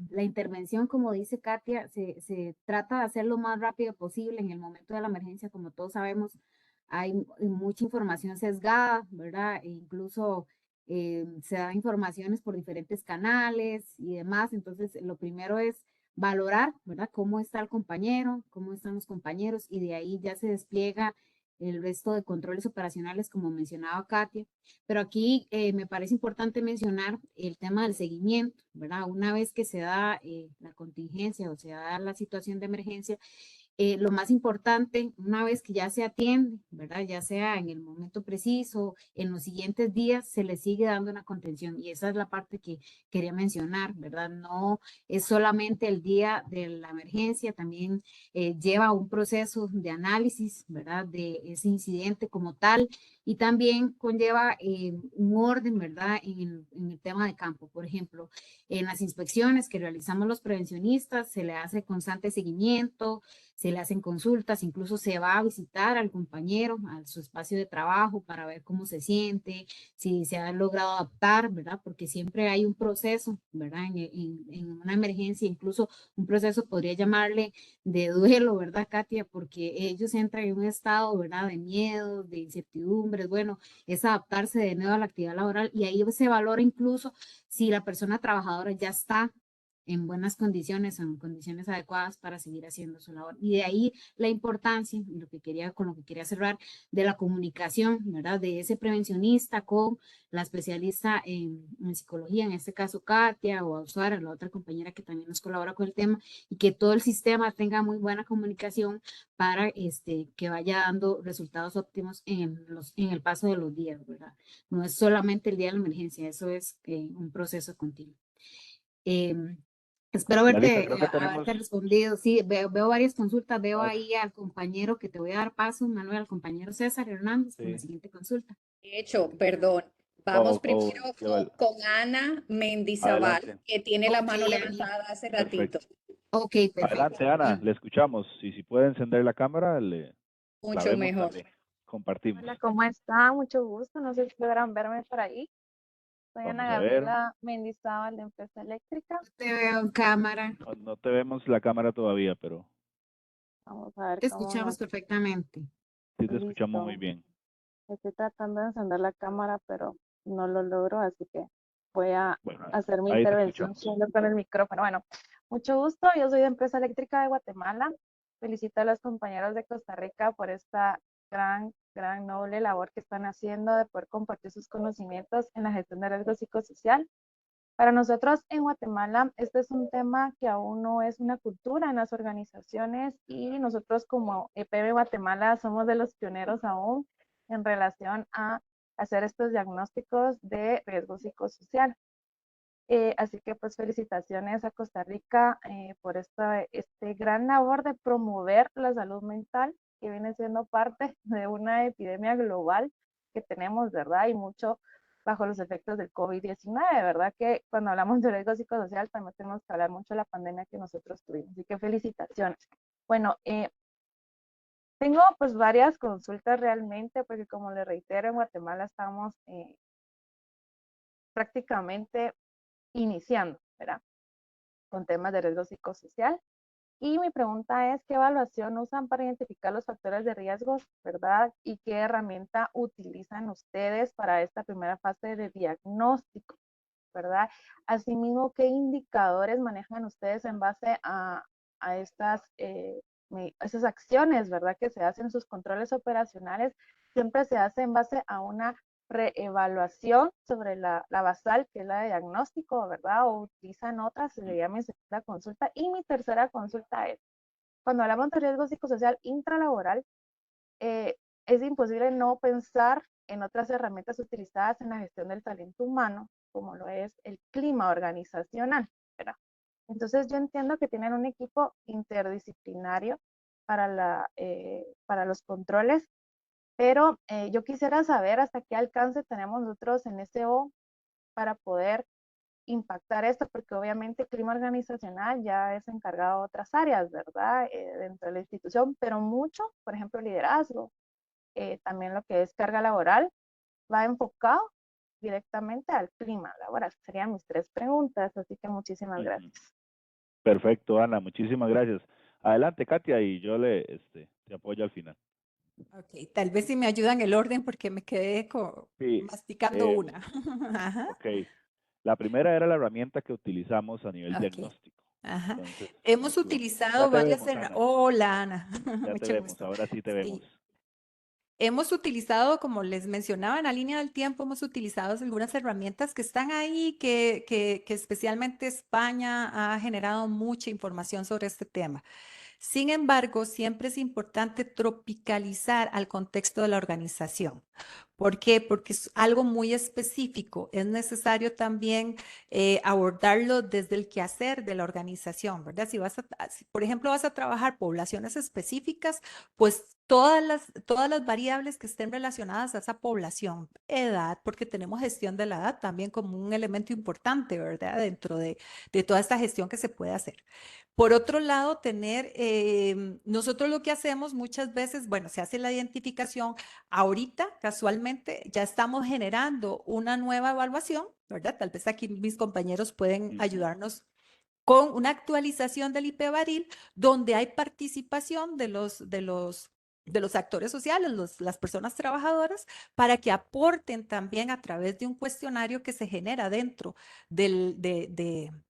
la intervención, como dice Katia, se trata de hacer lo más rápido posible en el momento de la emergencia. Como todos sabemos, hay mucha información sesgada, ¿verdad? E incluso se dan informaciones por diferentes canales y demás. Entonces, lo primero es valorar, ¿verdad? Cómo está el compañero, cómo están los compañeros, y de ahí ya se despliega el resto de controles operacionales, como mencionaba Katia. Pero aquí me parece importante mencionar el tema del seguimiento, ¿verdad? Una vez que se da la contingencia o se da la situación de emergencia, lo más importante, una vez que ya se atiende, ¿verdad? Ya sea en el momento preciso, en los siguientes días, se le sigue dando una contención. Y esa es la parte que quería mencionar, ¿verdad? No es solamente el día de la emergencia, también lleva un proceso de análisis, ¿verdad? De ese incidente como tal. Y también conlleva un orden, ¿verdad? En el tema de campo. Por ejemplo, en las inspecciones que realizamos los prevencionistas, se le hace constante seguimiento, se le hacen consultas, incluso se va a visitar al compañero, a su espacio de trabajo para ver cómo se siente, si se ha logrado adaptar, ¿verdad? Porque siempre hay un proceso, ¿verdad? En una emergencia, incluso un proceso podría llamarle de duelo, ¿verdad, Katia? Porque ellos entran en un estado, ¿verdad? De miedo, de incertidumbres, bueno, es adaptarse de nuevo a la actividad laboral y ahí se valora incluso si la persona trabajadora ya está en buenas condiciones, en condiciones adecuadas para seguir haciendo su labor. Y de ahí la importancia, con lo que quería cerrar, de la comunicación, ¿verdad? De ese prevencionista con la especialista en psicología, en este caso Katia o Ausara, la otra compañera que también nos colabora con el tema, y que todo el sistema tenga muy buena comunicación para que vaya dando resultados óptimos en el paso de los días, ¿verdad? No es solamente el día de la emergencia, eso es un proceso continuo. Espero haberte respondido. Sí, veo varias consultas. Veo ahí al compañero que te voy a dar paso, Manuel, al compañero César Hernández, con la siguiente consulta. De hecho, perdón, vamos primero con Ana Mendizábal, Adelante. que tiene la mano Ani. levantada hace ratito. Ok, perfecto. Adelante, Ana, le escuchamos. Si puede encender la cámara, la Mucho vemos mejor. también. Compartimos. Hola, ¿cómo está? Mucho gusto. No sé si podrán verme por ahí. Soy Vamos Ana a ver. Gabriela Mendizábal de Empresa Eléctrica. Te veo en cámara. No te vemos la cámara todavía, pero Vamos a ver Te cómo escuchamos nos... perfectamente. sí te escuchamos Listo. muy bien. Estoy tratando de encender la cámara, pero no lo logro, así que voy a Bueno, hacer mi ahí te intervención escuchamos. solo con el micrófono. Bueno, mucho gusto. Yo soy de Empresa Eléctrica de Guatemala. Felicito a los compañeros de Costa Rica por esta gran noble labor que están haciendo de poder compartir sus conocimientos en la gestión de riesgo psicosocial. Para nosotros en Guatemala, este es un tema que aún no es una cultura en las organizaciones y nosotros como EPB Guatemala somos de los pioneros aún en relación a hacer estos diagnósticos de riesgo psicosocial. Así que pues felicitaciones a Costa Rica por este gran labor de promover la salud mental, que viene siendo parte de una epidemia global que tenemos, ¿verdad? Y mucho bajo los efectos del COVID-19, ¿verdad? Que cuando hablamos de riesgo psicosocial también tenemos que hablar mucho de la pandemia que nosotros tuvimos. Así que felicitaciones. Bueno, tengo pues varias consultas realmente, porque como les reitero, en Guatemala estamos prácticamente iniciando, ¿verdad? Con temas de riesgo psicosocial. Y mi pregunta es, ¿qué evaluación usan para identificar los factores de riesgos, verdad? ¿Y qué herramienta utilizan ustedes para esta primera fase de diagnóstico, verdad? Asimismo, ¿qué indicadores manejan ustedes en base a esas acciones, verdad? Que se hacen sus controles operacionales, siempre se hace en base a una reevaluación sobre la basal, que es la de diagnóstico, ¿verdad? O utilizan otras, sería mi segunda consulta. Y mi tercera consulta es, cuando hablamos de riesgo psicosocial intralaboral, es imposible no pensar en otras herramientas utilizadas en la gestión del talento humano, como lo es el clima organizacional, ¿verdad? Entonces yo entiendo que tienen un equipo interdisciplinario para los controles, pero yo quisiera saber hasta qué alcance tenemos nosotros en SEO para poder impactar esto, porque obviamente el clima organizacional ya es encargado de otras áreas, ¿verdad? Dentro de la institución, pero mucho, por ejemplo, liderazgo, también lo que es carga laboral, va enfocado directamente al clima laboral. Serían mis tres preguntas, así que muchísimas gracias. Perfecto, Ana, muchísimas gracias. Adelante, Katia, y yo te apoyo al final. Ok, tal vez si me ayudan el orden porque me quedé Sí, masticando una. Ajá. Ok, la primera era la herramienta que utilizamos a nivel Ok. diagnóstico. Ajá. Entonces, Hemos ya utilizado te varias vemos, Ana. Hola, Ana. Ya te Mucho vemos, gusto. ahora sí te Sí. vemos. Hemos utilizado, como les mencionaba en la línea del tiempo, hemos utilizado algunas herramientas que están ahí, que especialmente España ha generado mucha información sobre este tema. Sin embargo, siempre es importante tropicalizar al contexto de la organización. ¿Por qué? Porque es algo muy específico. Es necesario también abordarlo desde el quehacer de la organización, ¿verdad? Si por ejemplo, vas a trabajar poblaciones específicas, pues todas las variables que estén relacionadas a esa población, edad, porque tenemos gestión de la edad también como un elemento importante, ¿verdad? Dentro de toda esta gestión que se puede hacer. Por otro lado, nosotros lo que hacemos muchas veces, bueno, se hace la identificación. Ahorita, casualmente, ya estamos generando una nueva evaluación, ¿verdad? Tal vez aquí mis compañeros pueden ayudarnos con una actualización del IPEVARIL, donde hay participación de los actores sociales, las personas trabajadoras, para que aporten también a través de un cuestionario que se genera dentro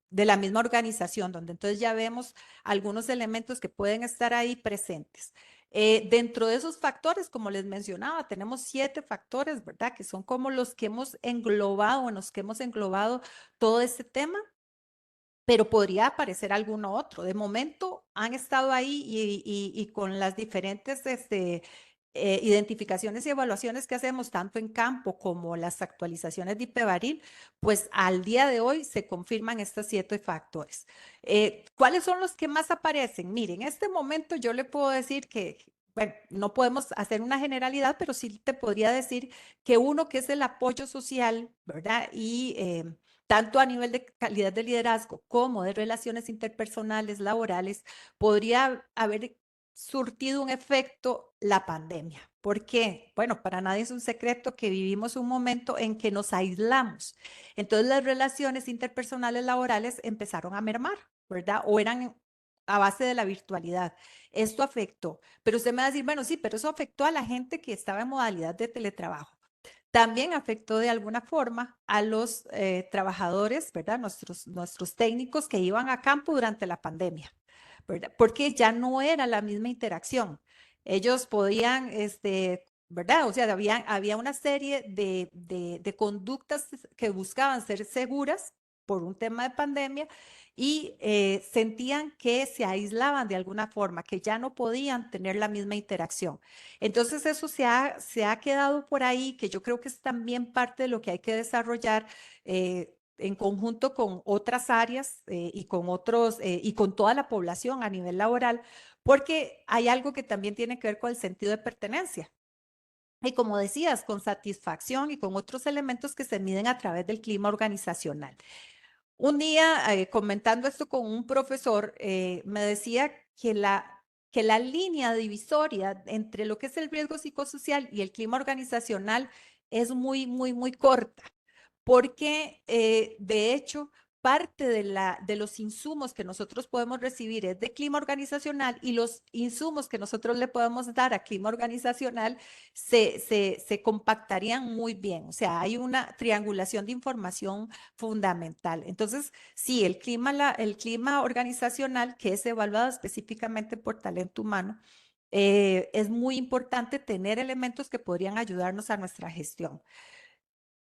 de la misma organización, donde entonces ya vemos algunos elementos que pueden estar ahí presentes. Dentro de esos factores, como les mencionaba, tenemos 7 factores, ¿verdad? Que son como los que hemos englobado, en los que hemos englobado todo este tema, pero podría aparecer alguno otro. De momento han estado ahí y con las diferentes identificaciones y evaluaciones que hacemos tanto en campo como las actualizaciones de IPEBARIL, pues al día de hoy se confirman estos 7 factores. ¿Cuáles son los que más aparecen? Miren, en este momento yo le puedo decir que, bueno, no podemos hacer una generalidad, pero sí te podría decir que uno que es el apoyo social, ¿verdad? Y tanto a nivel de calidad de liderazgo como de relaciones interpersonales, laborales, podría haber surtido un efecto la pandemia. ¿Por qué? Bueno, para nadie es un secreto que vivimos un momento en que nos aislamos. Entonces las relaciones interpersonales laborales empezaron a mermar, ¿verdad? O eran a base de la virtualidad. Esto afectó, pero usted me va a decir, bueno, sí, pero eso afectó a la gente que estaba en modalidad de teletrabajo. También afectó de alguna forma a los trabajadores, ¿verdad? Nuestros técnicos que iban a campo durante la pandemia, ¿verdad? Porque ya no era la misma interacción. Ellos podían, ¿verdad? O sea, había una serie de conductas que buscaban ser seguras por un tema de pandemia y sentían que se aislaban de alguna forma, que ya no podían tener la misma interacción. Entonces eso se ha quedado por ahí, que yo creo que es también parte de lo que hay que desarrollar en conjunto con otras áreas y con otros y con toda la población a nivel laboral, porque hay algo que también tiene que ver con el sentido de pertenencia. Y como decías, con satisfacción y con otros elementos que se miden a través del clima organizacional. Un día, comentando esto con un profesor, me decía que la línea divisoria entre lo que es el riesgo psicosocial y el clima organizacional es muy, muy, muy corta, porque de hecho parte de los insumos que nosotros podemos recibir es de clima organizacional y los insumos que nosotros le podemos dar a clima organizacional se compactarían muy bien. O sea, hay una triangulación de información fundamental. Entonces, sí, el clima organizacional, que es evaluado específicamente por talento humano, es muy importante tener elementos que podrían ayudarnos a nuestra gestión.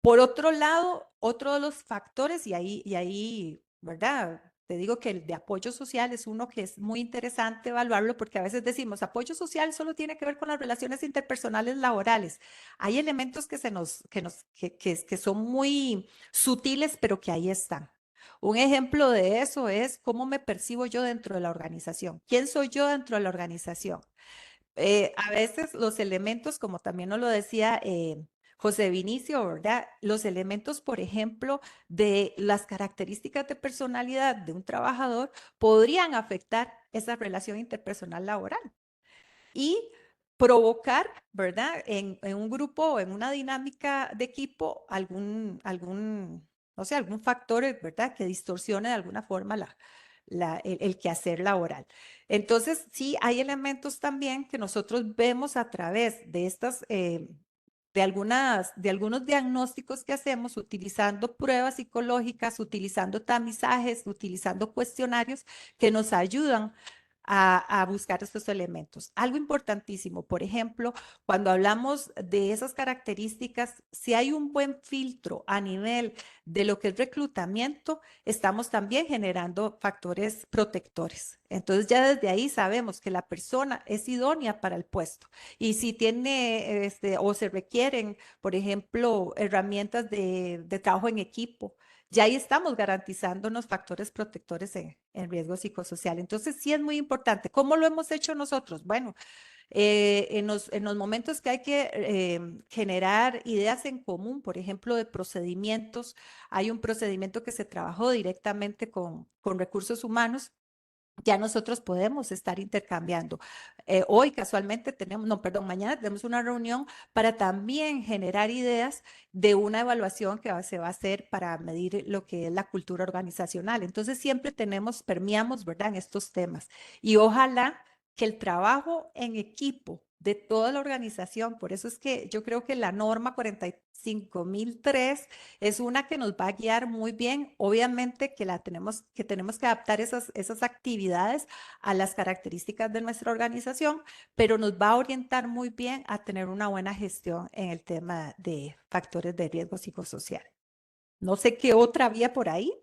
Por otro lado, otro de los factores, y ahí, ¿verdad? Te digo que el de apoyo social es uno que es muy interesante evaluarlo porque a veces decimos, apoyo social solo tiene que ver con las relaciones interpersonales laborales. Hay elementos que son muy sutiles, pero que ahí están. Un ejemplo de eso es cómo me percibo yo dentro de la organización. ¿Quién soy yo dentro de la organización? A veces los elementos, como también nos lo decía José Vinicio, ¿verdad? Los elementos, por ejemplo, de las características de personalidad de un trabajador podrían afectar esa relación interpersonal laboral y provocar, ¿verdad? En un grupo o en una dinámica de equipo algún factor, ¿verdad? Que distorsione de alguna forma el quehacer laboral. Entonces, sí, hay elementos también que nosotros vemos a través de estas, de algunos diagnósticos que hacemos utilizando pruebas psicológicas, utilizando tamizajes, utilizando cuestionarios que nos ayudan a buscar estos elementos. Algo importantísimo, por ejemplo, cuando hablamos de esas características, si hay un buen filtro a nivel de lo que es reclutamiento, estamos también generando factores protectores. Entonces ya desde ahí sabemos que la persona es idónea para el puesto. Y si tiene o se requieren, por ejemplo, herramientas de trabajo en equipo, ya ahí estamos garantizando unos factores protectores en riesgo psicosocial. Entonces, sí es muy importante. ¿Cómo lo hemos hecho nosotros? Bueno, en los momentos que hay que generar ideas en común, por ejemplo, de procedimientos, hay un procedimiento que se trabajó directamente con recursos humanos. Ya nosotros podemos estar intercambiando. Hoy casualmente mañana tenemos una reunión para también generar ideas de una evaluación que se va a hacer para medir lo que es la cultura organizacional. Entonces siempre permeamos, ¿verdad?, en estos temas. Y ojalá que el trabajo en equipo de toda la organización. Por eso es que yo creo que la norma 45003 es una que nos va a guiar muy bien. Obviamente que tenemos que adaptar esas actividades a las características de nuestra organización, pero nos va a orientar muy bien a tener una buena gestión en el tema de factores de riesgo psicosocial. No sé qué otra vía por ahí.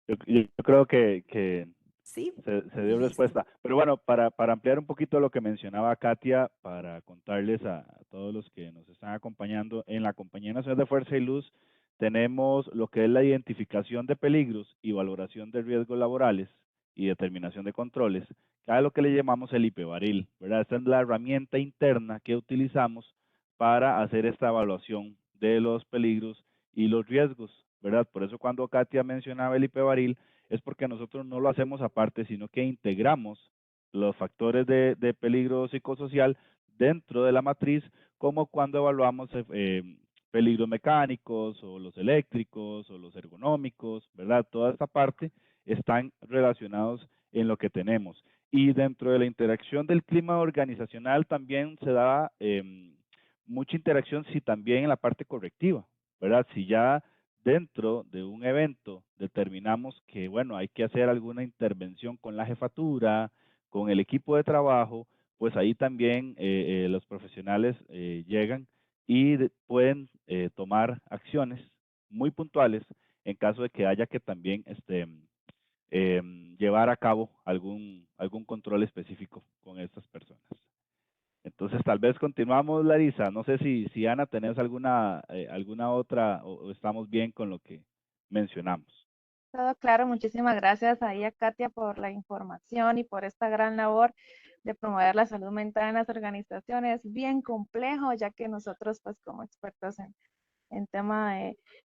Yo creo que Sí. se dio respuesta. Pero bueno, para ampliar un poquito lo que mencionaba Katia, para contarles a todos los que nos están acompañando, en la Compañía Nacional de Fuerza y Luz tenemos lo que es la identificación de peligros y valoración de riesgos laborales y determinación de controles, que es lo que le llamamos el IPEBARIL, ¿verdad? Esta es la herramienta interna que utilizamos para hacer esta evaluación de los peligros y los riesgos, ¿verdad? Por eso cuando Katia mencionaba el IPEBARIL, es porque nosotros no lo hacemos aparte, sino que integramos los factores de peligro psicosocial dentro de la matriz, como cuando evaluamos peligros mecánicos o los eléctricos o los ergonómicos, ¿verdad? Toda esta parte están relacionados en lo que tenemos. Y dentro de la interacción del clima organizacional también se da mucha interacción, sí, también en la parte correctiva, ¿verdad? Si ya dentro de un evento determinamos que, bueno, hay que hacer alguna intervención con la jefatura, con el equipo de trabajo, pues ahí también los profesionales llegan y pueden tomar acciones muy puntuales en caso de que haya que también llevar a cabo algún control específico con estas personas. Entonces, tal vez continuamos, Larisa. No sé si Ana, tenés alguna otra o estamos bien con lo que mencionamos. Todo claro, muchísimas gracias ahí a Katia por la información y por esta gran labor de promover la salud mental en las organizaciones. Bien complejo, ya que nosotros, pues como expertos en tema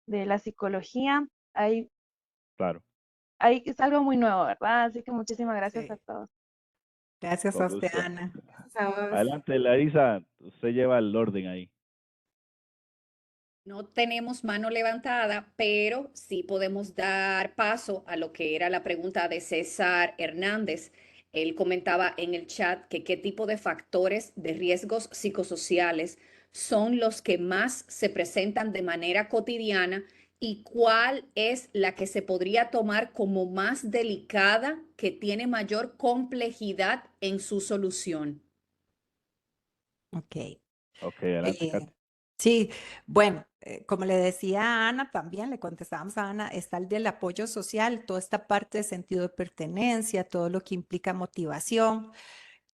de la psicología, Claro. es algo muy nuevo, ¿verdad? Así que muchísimas gracias a todos. Gracias Con a usted, gusto. Ana. Adelante, Larisa, usted lleva el orden ahí. No tenemos mano levantada, pero sí podemos dar paso a lo que era la pregunta de César Hernández. Él comentaba en el chat que qué tipo de factores de riesgos psicosociales son los que más se presentan de manera cotidiana y cuál es la que se podría tomar como más delicada, que tiene mayor complejidad en su solución. Ok. Ok, adelante, Katia. Sí, bueno, como le decía a Ana también, le contestábamos a Ana, está el del apoyo social, toda esta parte de sentido de pertenencia, todo lo que implica motivación.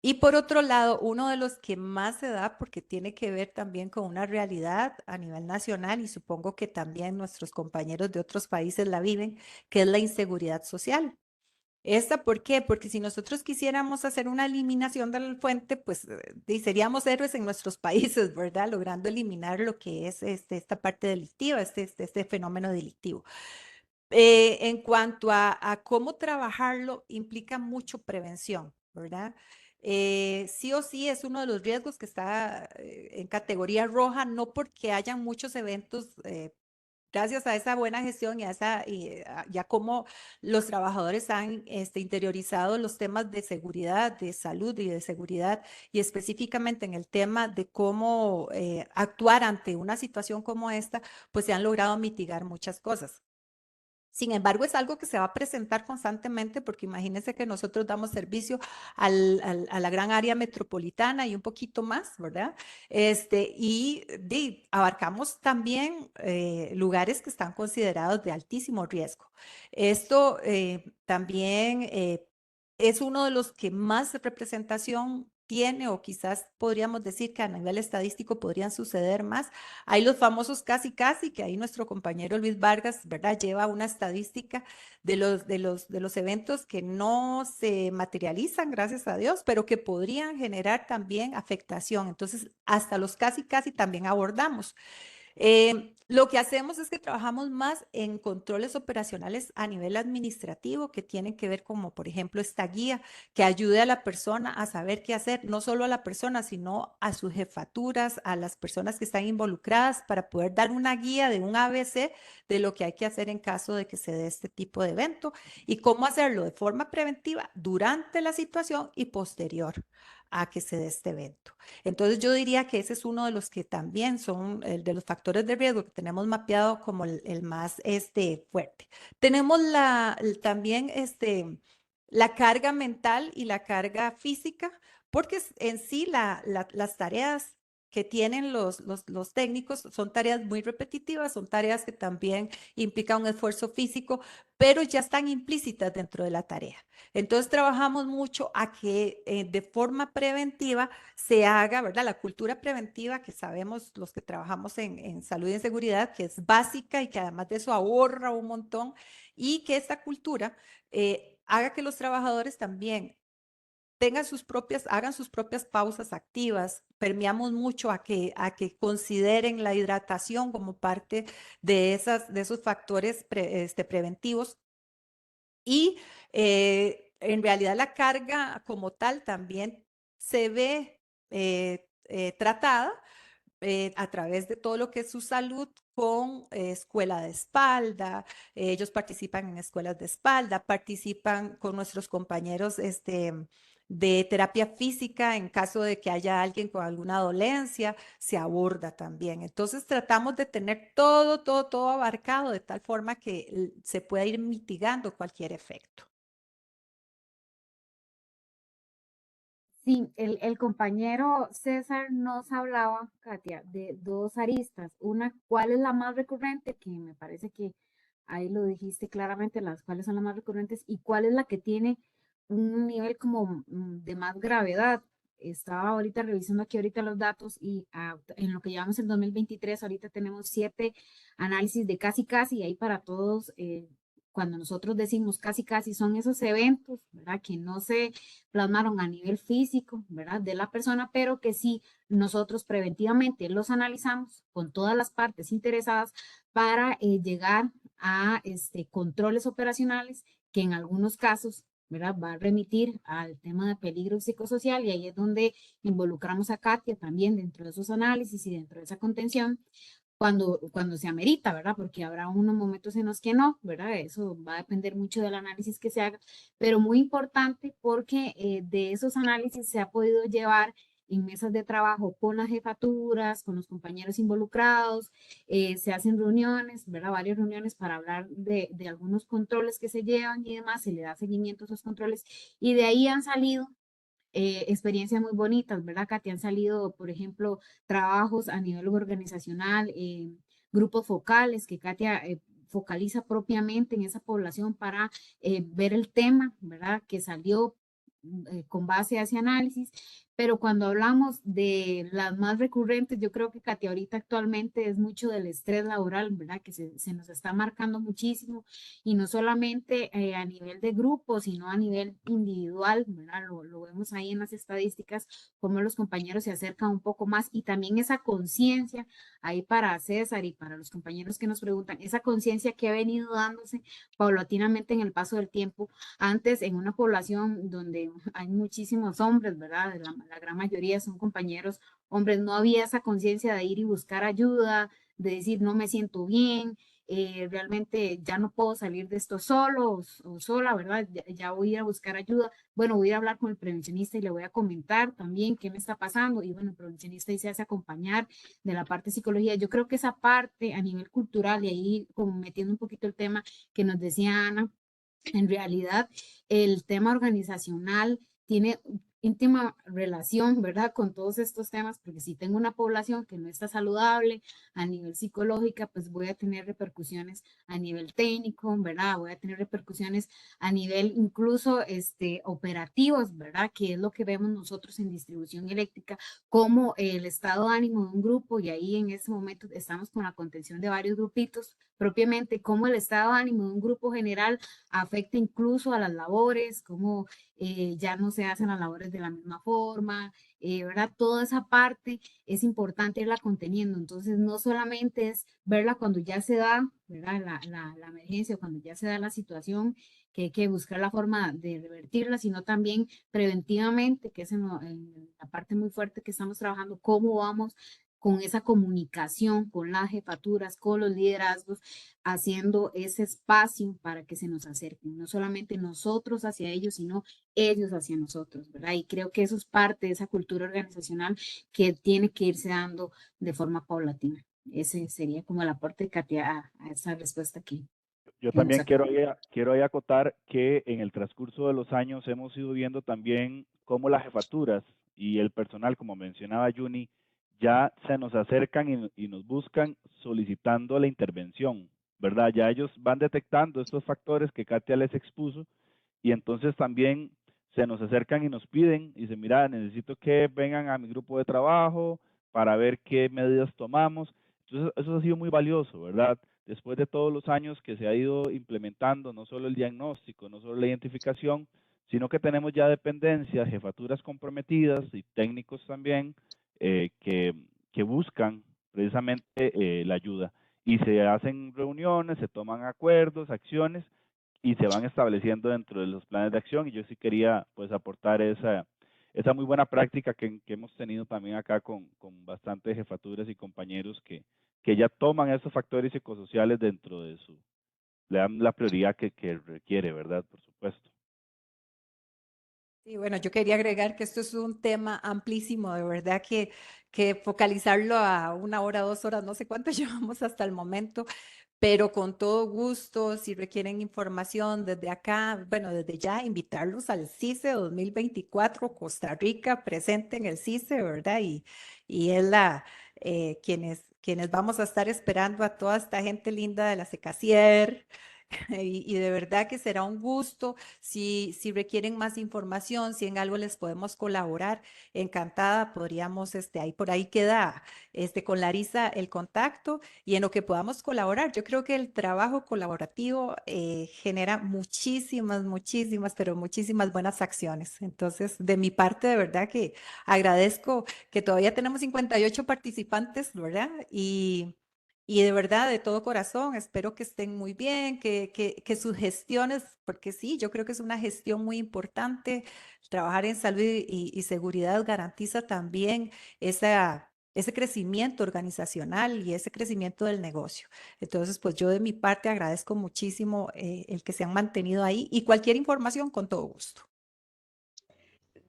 Y por otro lado, uno de los que más se da, porque tiene que ver también con una realidad a nivel nacional y supongo que también nuestros compañeros de otros países la viven, que es la inseguridad social. ¿Esta por qué? Porque si nosotros quisiéramos hacer una eliminación de la fuente, pues seríamos héroes en nuestros países, ¿verdad? Logrando eliminar lo que es esta parte delictiva, este fenómeno delictivo. En cuanto a cómo trabajarlo, implica mucho prevención, ¿verdad? Sí o sí es uno de los riesgos que está en categoría roja, no porque hayan muchos eventos gracias a esa buena gestión y ya como los trabajadores han interiorizado los temas de seguridad, de salud y de seguridad, y específicamente en el tema de cómo actuar ante una situación como esta, pues se han logrado mitigar muchas cosas. Sin embargo, es algo que se va a presentar constantemente porque imagínense que nosotros damos servicio a la gran área metropolitana y un poquito más, ¿verdad? Abarcamos también lugares que están considerados de altísimo riesgo. Esto también es uno de los que más representación tiene, o quizás podríamos decir que a nivel estadístico podrían suceder más. Hay los famosos casi, que ahí nuestro compañero Luis Vargas, ¿verdad? Lleva una estadística de los eventos que no se materializan, gracias a Dios, pero que podrían generar también afectación. Entonces, hasta los casi también abordamos. Lo que hacemos es que trabajamos más en controles operacionales a nivel administrativo que tienen que ver como, por ejemplo, esta guía que ayude a la persona a saber qué hacer, no solo a la persona, sino a sus jefaturas, a las personas que están involucradas para poder dar una guía de un ABC de lo que hay que hacer en caso de que se dé este tipo de evento y cómo hacerlo de forma preventiva durante la situación y posterior a que se dé este evento. Entonces yo diría que ese es uno de los que también son de los factores de riesgo que tenemos mapeado como el más fuerte. Tenemos también la carga mental y la carga física, porque en sí las tareas que tienen los técnicos son tareas muy repetitivas, son tareas que también implican un esfuerzo físico, pero ya están implícitas dentro de la tarea. Entonces trabajamos mucho a que de forma preventiva se haga, ¿verdad? La cultura preventiva que sabemos los que trabajamos en salud y en seguridad, que es básica y que además de eso ahorra un montón, y que esta cultura haga que los trabajadores también hagan sus propias pausas activas. Permeamos mucho a que consideren la hidratación como parte de esos factores preventivos. Y en realidad la carga como tal también se ve tratada a través de todo lo que es su salud con escuela de espalda. Ellos participan en escuelas de espalda, participan con nuestros compañeros de terapia física en caso de que haya alguien con alguna dolencia, se aborda también. Entonces tratamos de tener todo abarcado de tal forma que se pueda ir mitigando cualquier efecto. Sí, el compañero César nos hablaba, Katia, de dos aristas. Una, ¿cuál es la más recurrente? Que me parece que ahí lo dijiste claramente, las cuáles son las más recurrentes y cuál es la que tiene un nivel como de más gravedad. Estaba ahorita revisando aquí ahorita los datos y en lo que llevamos el 2023, ahorita tenemos 7 análisis de casi, y ahí para todos, cuando nosotros decimos casi, son esos eventos, ¿verdad? Que no se plasmaron a nivel físico, ¿verdad? De la persona, pero que sí nosotros preventivamente los analizamos con todas las partes interesadas para llegar a controles operacionales que en algunos casos, ¿verdad? Va a remitir al tema de peligro psicosocial y ahí es donde involucramos a Katia también dentro de esos análisis y dentro de esa contención cuando se amerita, ¿verdad? Porque habrá unos momentos en los que no, ¿verdad? Eso va a depender mucho del análisis que se haga, pero muy importante porque de esos análisis se ha podido llevar en mesas de trabajo con las jefaturas, con los compañeros involucrados, se hacen reuniones, ¿verdad? Varias reuniones para hablar de algunos controles que se llevan y demás, se le da seguimiento a esos controles y de ahí han salido experiencias muy bonitas, ¿verdad, Katia? Han salido, por ejemplo, trabajos a nivel organizacional, grupos focales que Katia focaliza propiamente en esa población para ver el tema, ¿verdad? Que salió con base a ese análisis, pero cuando hablamos de las más recurrentes, yo creo que Katia ahorita actualmente es mucho del estrés laboral, ¿verdad? Que se nos está marcando muchísimo y no solamente a nivel de grupo, sino a nivel individual, ¿verdad? Lo vemos ahí en las estadísticas, cómo los compañeros se acercan un poco más y también esa conciencia ahí para César y para los compañeros que nos preguntan, esa conciencia que ha venido dándose paulatinamente en el paso del tiempo, antes en una población donde hay muchísimos hombres, ¿verdad? La gran mayoría son compañeros hombres, no había esa conciencia de ir y buscar ayuda, de decir no me siento bien, realmente ya no puedo salir de esto solo o sola, ¿verdad? Ya voy a ir a buscar ayuda. Bueno, voy a ir a hablar con el prevencionista y le voy a comentar también qué me está pasando. Y bueno, el prevencionista ahí se hace acompañar de la parte de psicología. Yo creo que esa parte a nivel cultural y ahí como metiendo un poquito el tema que nos decía Ana, en realidad el tema organizacional tiene íntima relación, ¿verdad? Con todos estos temas, porque si tengo una población que no está saludable a nivel psicológica, pues voy a tener repercusiones a nivel técnico, ¿verdad? Voy a tener repercusiones a nivel incluso operativos, ¿verdad? Que es lo que vemos nosotros en distribución eléctrica, como el estado de ánimo de un grupo, y ahí en ese momento estamos con la contención de varios grupitos, propiamente cómo el estado de ánimo de un grupo general afecta incluso a las labores, cómo ya no se hacen las labores de la misma forma, ¿verdad? Toda esa parte es importante irla conteniendo, entonces no solamente es verla cuando ya se da, ¿verdad? La emergencia, cuando ya se da la situación, que hay que buscar la forma de revertirla, sino también preventivamente, que es en la parte muy fuerte que estamos trabajando, cómo vamos con esa comunicación con las jefaturas, con los liderazgos, haciendo ese espacio para que se nos acerquen, no solamente nosotros hacia ellos, sino ellos hacia nosotros, ¿verdad? Y creo que eso es parte de esa cultura organizacional que tiene que irse dando de forma paulatina. Ese sería como el aporte de Katia a esa respuesta aquí. Yo también quiero ahí acotar que en el transcurso de los años hemos ido viendo también cómo las jefaturas y el personal, como mencionaba Juni, ya se nos acercan y nos buscan solicitando la intervención, ¿verdad? Ya ellos van detectando estos factores que Katia les expuso y entonces también se nos acercan y nos piden y dicen, mira, necesito que vengan a mi grupo de trabajo para ver qué medidas tomamos. Entonces, eso ha sido muy valioso, ¿verdad? Después de todos los años que se ha ido implementando, no solo el diagnóstico, no solo la identificación, sino que tenemos ya dependencias, jefaturas comprometidas y técnicos también que buscan precisamente la ayuda. Y se hacen reuniones, se toman acuerdos, acciones, y se van estableciendo dentro de los planes de acción. Y yo sí quería pues aportar esa muy buena práctica que hemos tenido también acá con bastantes jefaturas y compañeros que ya toman esos factores psicosociales dentro de le dan la prioridad que requiere, ¿verdad? Por supuesto. Sí, bueno, yo quería agregar que esto es un tema amplísimo, de verdad que focalizarlo a 1 hora, 2 horas, no sé cuánto llevamos hasta el momento, pero con todo gusto, si requieren información desde acá, bueno, desde ya invitarlos al CICE 2024, Costa Rica presente en el CICE, ¿verdad? Y es quienes vamos a estar esperando a toda esta gente linda de la Secasier. Y de verdad que será un gusto si requieren más información, si en algo les podemos colaborar, encantada, podríamos, ahí por ahí queda, con Larisa el contacto y en lo que podamos colaborar. Yo creo que el trabajo colaborativo genera muchísimas, pero muchísimas buenas acciones. Entonces, de mi parte, de verdad que agradezco que todavía tenemos 58 participantes, ¿verdad? Y de verdad, de todo corazón, espero que estén muy bien, que sus gestiones, porque sí, yo creo que es una gestión muy importante. Trabajar en salud y seguridad garantiza también ese crecimiento organizacional y ese crecimiento del negocio. Entonces, pues yo de mi parte agradezco muchísimo el que se han mantenido ahí y cualquier información con todo gusto.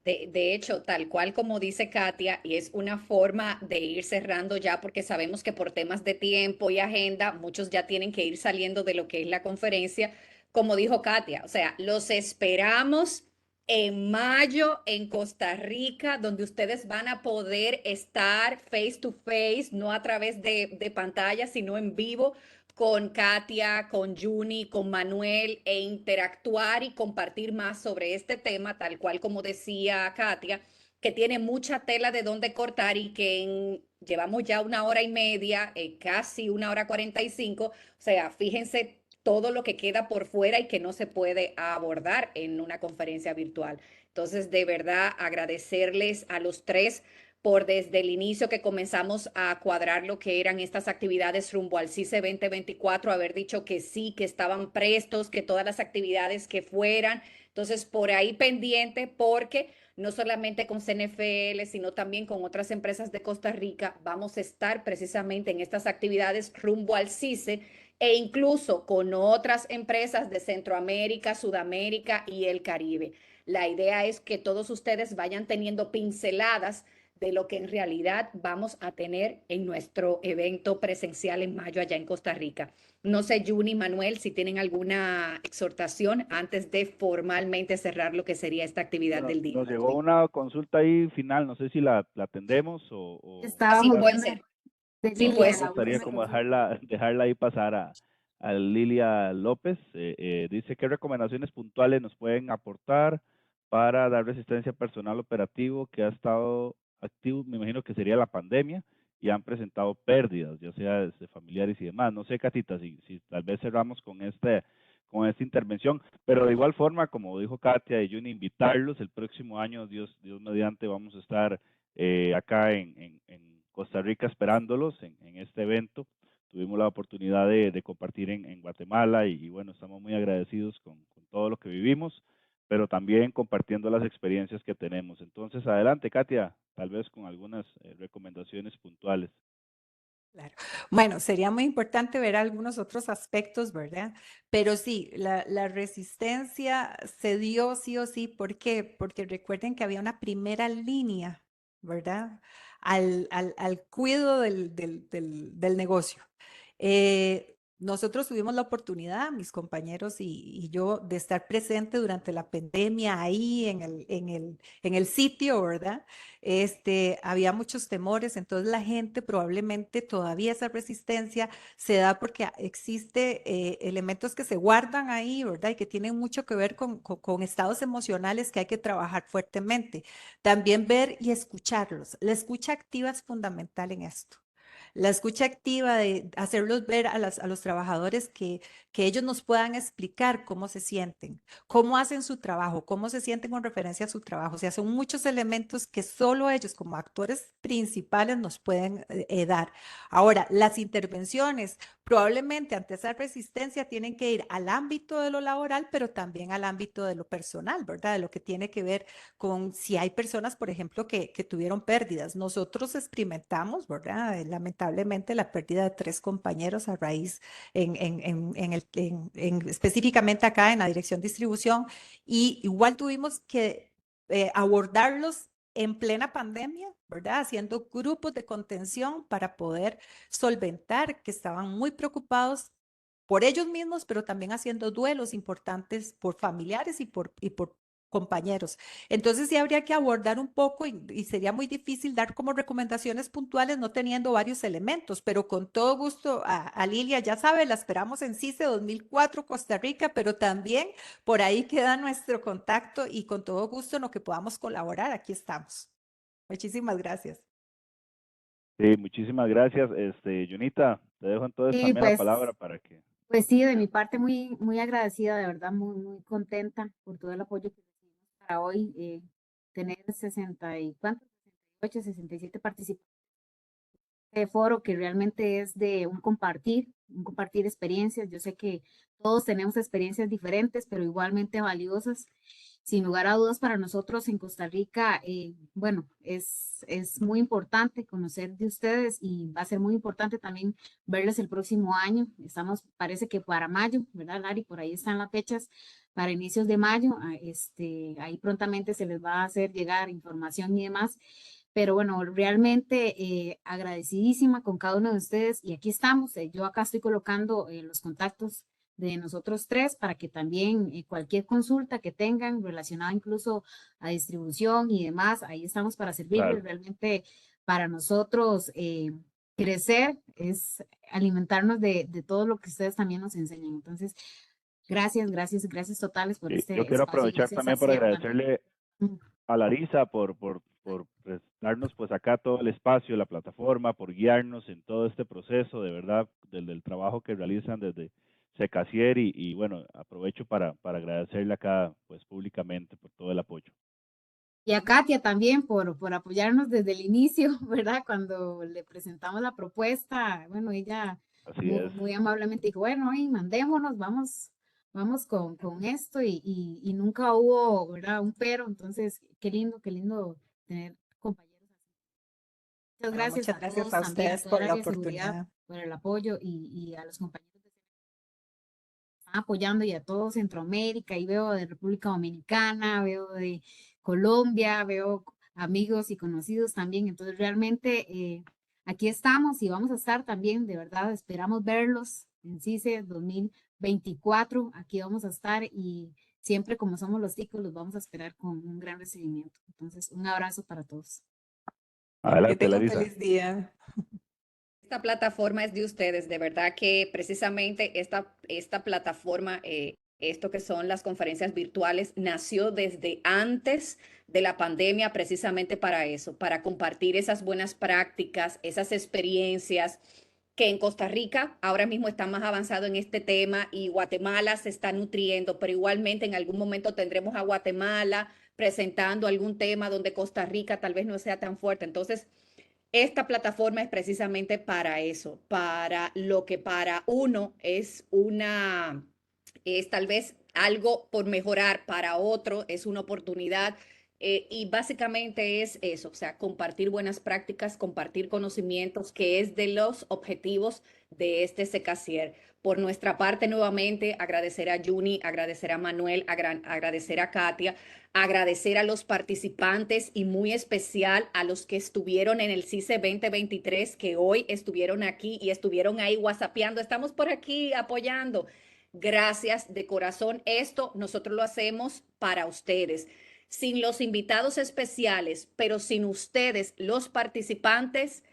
De hecho, tal cual como dice Katia, y es una forma de ir cerrando ya, porque sabemos que por temas de tiempo y agenda, muchos ya tienen que ir saliendo de lo que es la conferencia, como dijo Katia, o sea, los esperamos en mayo en Costa Rica, donde ustedes van a poder estar face to face, no a través de pantalla, sino en vivo con Katia, con Juni, con Manuel e interactuar y compartir más sobre este tema, tal cual como decía Katia, que tiene mucha tela de dónde cortar y que llevamos ya 1 hora y media, casi 1 hora 45, o sea, fíjense todo lo que queda por fuera y que no se puede abordar en una conferencia virtual. Entonces, de verdad, agradecerles a los tres por desde el inicio que comenzamos a cuadrar lo que eran estas actividades rumbo al CICE 2024, haber dicho que sí, que estaban prestos, que todas las actividades que fueran. Entonces, por ahí pendiente, porque no solamente con CNFL, sino también con otras empresas de Costa Rica, vamos a estar precisamente en estas actividades rumbo al CICE e incluso con otras empresas de Centroamérica, Sudamérica y el Caribe. La idea es que todos ustedes vayan teniendo pinceladas de lo que en realidad vamos a tener en nuestro evento presencial en mayo allá en Costa Rica. No sé, Juni, Manuel, si tienen alguna exhortación antes de formalmente cerrar lo que sería esta actividad del día. Nos llegó una consulta ahí final, no sé si la atendemos o sí, puede ser. Sí, puede ser. Me gustaría como dejarla ahí pasar a Lilia López. Dice, ¿qué recomendaciones puntuales nos pueden aportar para dar resistencia personal operativo que ha estado activo? Me imagino que sería la pandemia y han presentado pérdidas, ya sea de familiares y demás. No sé, Catita, si tal vez cerramos con esta intervención, pero de igual forma, como dijo Katia y Juni, invitarlos el próximo año, Dios mediante, vamos a estar acá en Costa Rica esperándolos en este evento. Tuvimos la oportunidad de compartir en Guatemala y bueno, estamos muy agradecidos con todo lo que vivimos, pero también compartiendo las experiencias que tenemos. Entonces, adelante, Katia, tal vez con algunas recomendaciones puntuales. Claro. Bueno, sería muy importante ver algunos otros aspectos, ¿verdad? Pero sí, la resistencia se dio sí o sí. ¿Por qué? Porque recuerden que había una primera línea, ¿verdad? Al cuidado del negocio. Nosotros tuvimos la oportunidad, mis compañeros y yo, de estar presente durante la pandemia ahí en el sitio, ¿verdad? Había muchos temores, entonces la gente probablemente todavía esa resistencia se da porque existe elementos que se guardan ahí, ¿verdad? Y que tienen mucho que ver con estados emocionales que hay que trabajar fuertemente. También ver y escucharlos. La escucha activa es fundamental en esto. La escucha activa de hacerlos ver a los trabajadores que ellos nos puedan explicar cómo se sienten, cómo hacen su trabajo, cómo se sienten con referencia a su trabajo. O sea, son muchos elementos que solo ellos como actores principales nos pueden dar. Ahora, las intervenciones probablemente ante esa resistencia tienen que ir al ámbito de lo laboral, pero también al ámbito de lo personal, ¿verdad? De lo que tiene que ver con si hay personas, por ejemplo, que tuvieron pérdidas. Nosotros experimentamos, ¿verdad? Lamentablemente la pérdida de 3 compañeros a raíz específicamente acá en la dirección de distribución, y igual tuvimos que abordarlos en plena pandemia, ¿verdad? Haciendo grupos de contención para poder solventar que estaban muy preocupados por ellos mismos, pero también haciendo duelos importantes por familiares y por compañeros. Entonces sí habría que abordar un poco y sería muy difícil dar como recomendaciones puntuales no teniendo varios elementos, pero con todo gusto a Lilia, ya sabe, la esperamos en CICE 2004 Costa Rica, pero también por ahí queda nuestro contacto y con todo gusto en lo que podamos colaborar, aquí estamos. Muchísimas gracias. Sí, muchísimas gracias. Junita, te dejo entonces Y también la palabra para que... pues sí, de mi parte muy agradecida, de verdad, muy contenta por todo el apoyo que recibimos para hoy, tener 60 y cuántos, 68, 67 participantes de foro que realmente es de un compartir experiencias. Yo sé que todos tenemos experiencias diferentes, pero igualmente valiosas. Sin lugar a dudas, para nosotros en Costa Rica, bueno, es muy importante conocer de ustedes y va a ser muy importante también verles el próximo año. Estamos, parece que para mayo, ¿verdad, Lari? Por ahí están las fechas para inicios de mayo. Ahí prontamente se les va a hacer llegar información y demás. Pero bueno, realmente agradecidísima con cada uno de ustedes y aquí estamos. Yo acá estoy colocando los contactos de nosotros 3 para que también cualquier consulta que tengan relacionada incluso a distribución y demás, ahí estamos para servirles. Claro. Realmente para nosotros crecer es alimentarnos de todo lo que ustedes también nos enseñan. Entonces, gracias totales por este Yo quiero espacio. aprovechar Gracias también a para CIEP agradecerle también. a Larisa por pues, darnos pues acá todo el espacio, la plataforma, por guiarnos en todo este proceso, de verdad, del trabajo que realizan desde Secasier y bueno, aprovecho para agradecerle acá pues públicamente por todo el apoyo. Y a Katia también por apoyarnos desde el inicio, ¿verdad? Cuando le presentamos la propuesta, bueno, ella Así es. muy amablemente dijo, bueno, y mandémonos, vamos con esto y nunca hubo, ¿verdad? Un pero, entonces, qué lindo tener compañeros así. Muchas Bueno, gracias muchas a gracias todos a también, a ustedes todo por el la área de seguridad oportunidad. por el apoyo y a los compañeros que están apoyando y a todo Centroamérica, y veo de República Dominicana, veo de Colombia, veo amigos y conocidos también. Entonces, realmente aquí estamos y vamos a estar también, de verdad, esperamos verlos en CICE 2024. Aquí vamos a estar y siempre como somos los ticos, los vamos a esperar con un gran recibimiento. Entonces, un abrazo para todos. Que Adelante, tengan un Larisa. feliz día. Esta plataforma es de ustedes, de verdad que precisamente esta plataforma, esto que son las conferencias virtuales, nació desde antes de la pandemia precisamente para eso, para compartir esas buenas prácticas, esas experiencias que en Costa Rica ahora mismo está más avanzado en este tema y Guatemala se está nutriendo, pero igualmente en algún momento tendremos a Guatemala presentando algún tema donde Costa Rica tal vez no sea tan fuerte. Entonces, esta plataforma es precisamente para eso, para lo que para uno es es tal vez algo por mejorar para otro, es una oportunidad. Y básicamente es eso, o sea, compartir buenas prácticas, compartir conocimientos, que es de los objetivos de este Secasier. Por nuestra parte, nuevamente, agradecer a Juni, agradecer a Manuel, agradecer a Katia, agradecer a los participantes y muy especial a los que estuvieron en el CICE 2023, que hoy estuvieron aquí y estuvieron ahí whatsappeando. Estamos por aquí apoyando. Gracias de corazón. Esto nosotros lo hacemos para ustedes. Sin los invitados especiales, pero sin ustedes, los participantes,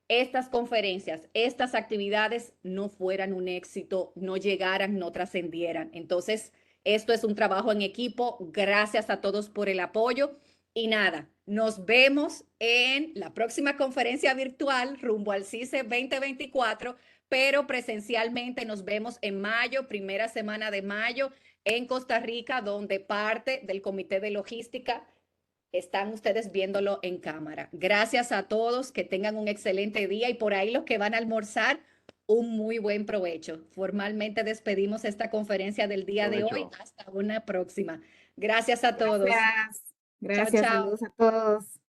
estas conferencias, estas actividades no fueran un éxito, no llegaran, no trascendieran. Entonces, esto es un trabajo en equipo. Gracias a todos por el apoyo. Y nada, nos vemos en la próxima conferencia virtual rumbo al CICE 2024, pero presencialmente nos vemos en mayo, primera semana de mayo, en Costa Rica, donde parte del comité de logística están ustedes viéndolo en cámara. Gracias a todos, que tengan un excelente día y por ahí los que van a almorzar, un muy buen provecho. Formalmente despedimos esta conferencia del día de hoy. Hasta una próxima. Gracias a todos. Gracias. Gracias. Chao, chao. Saludos a todos.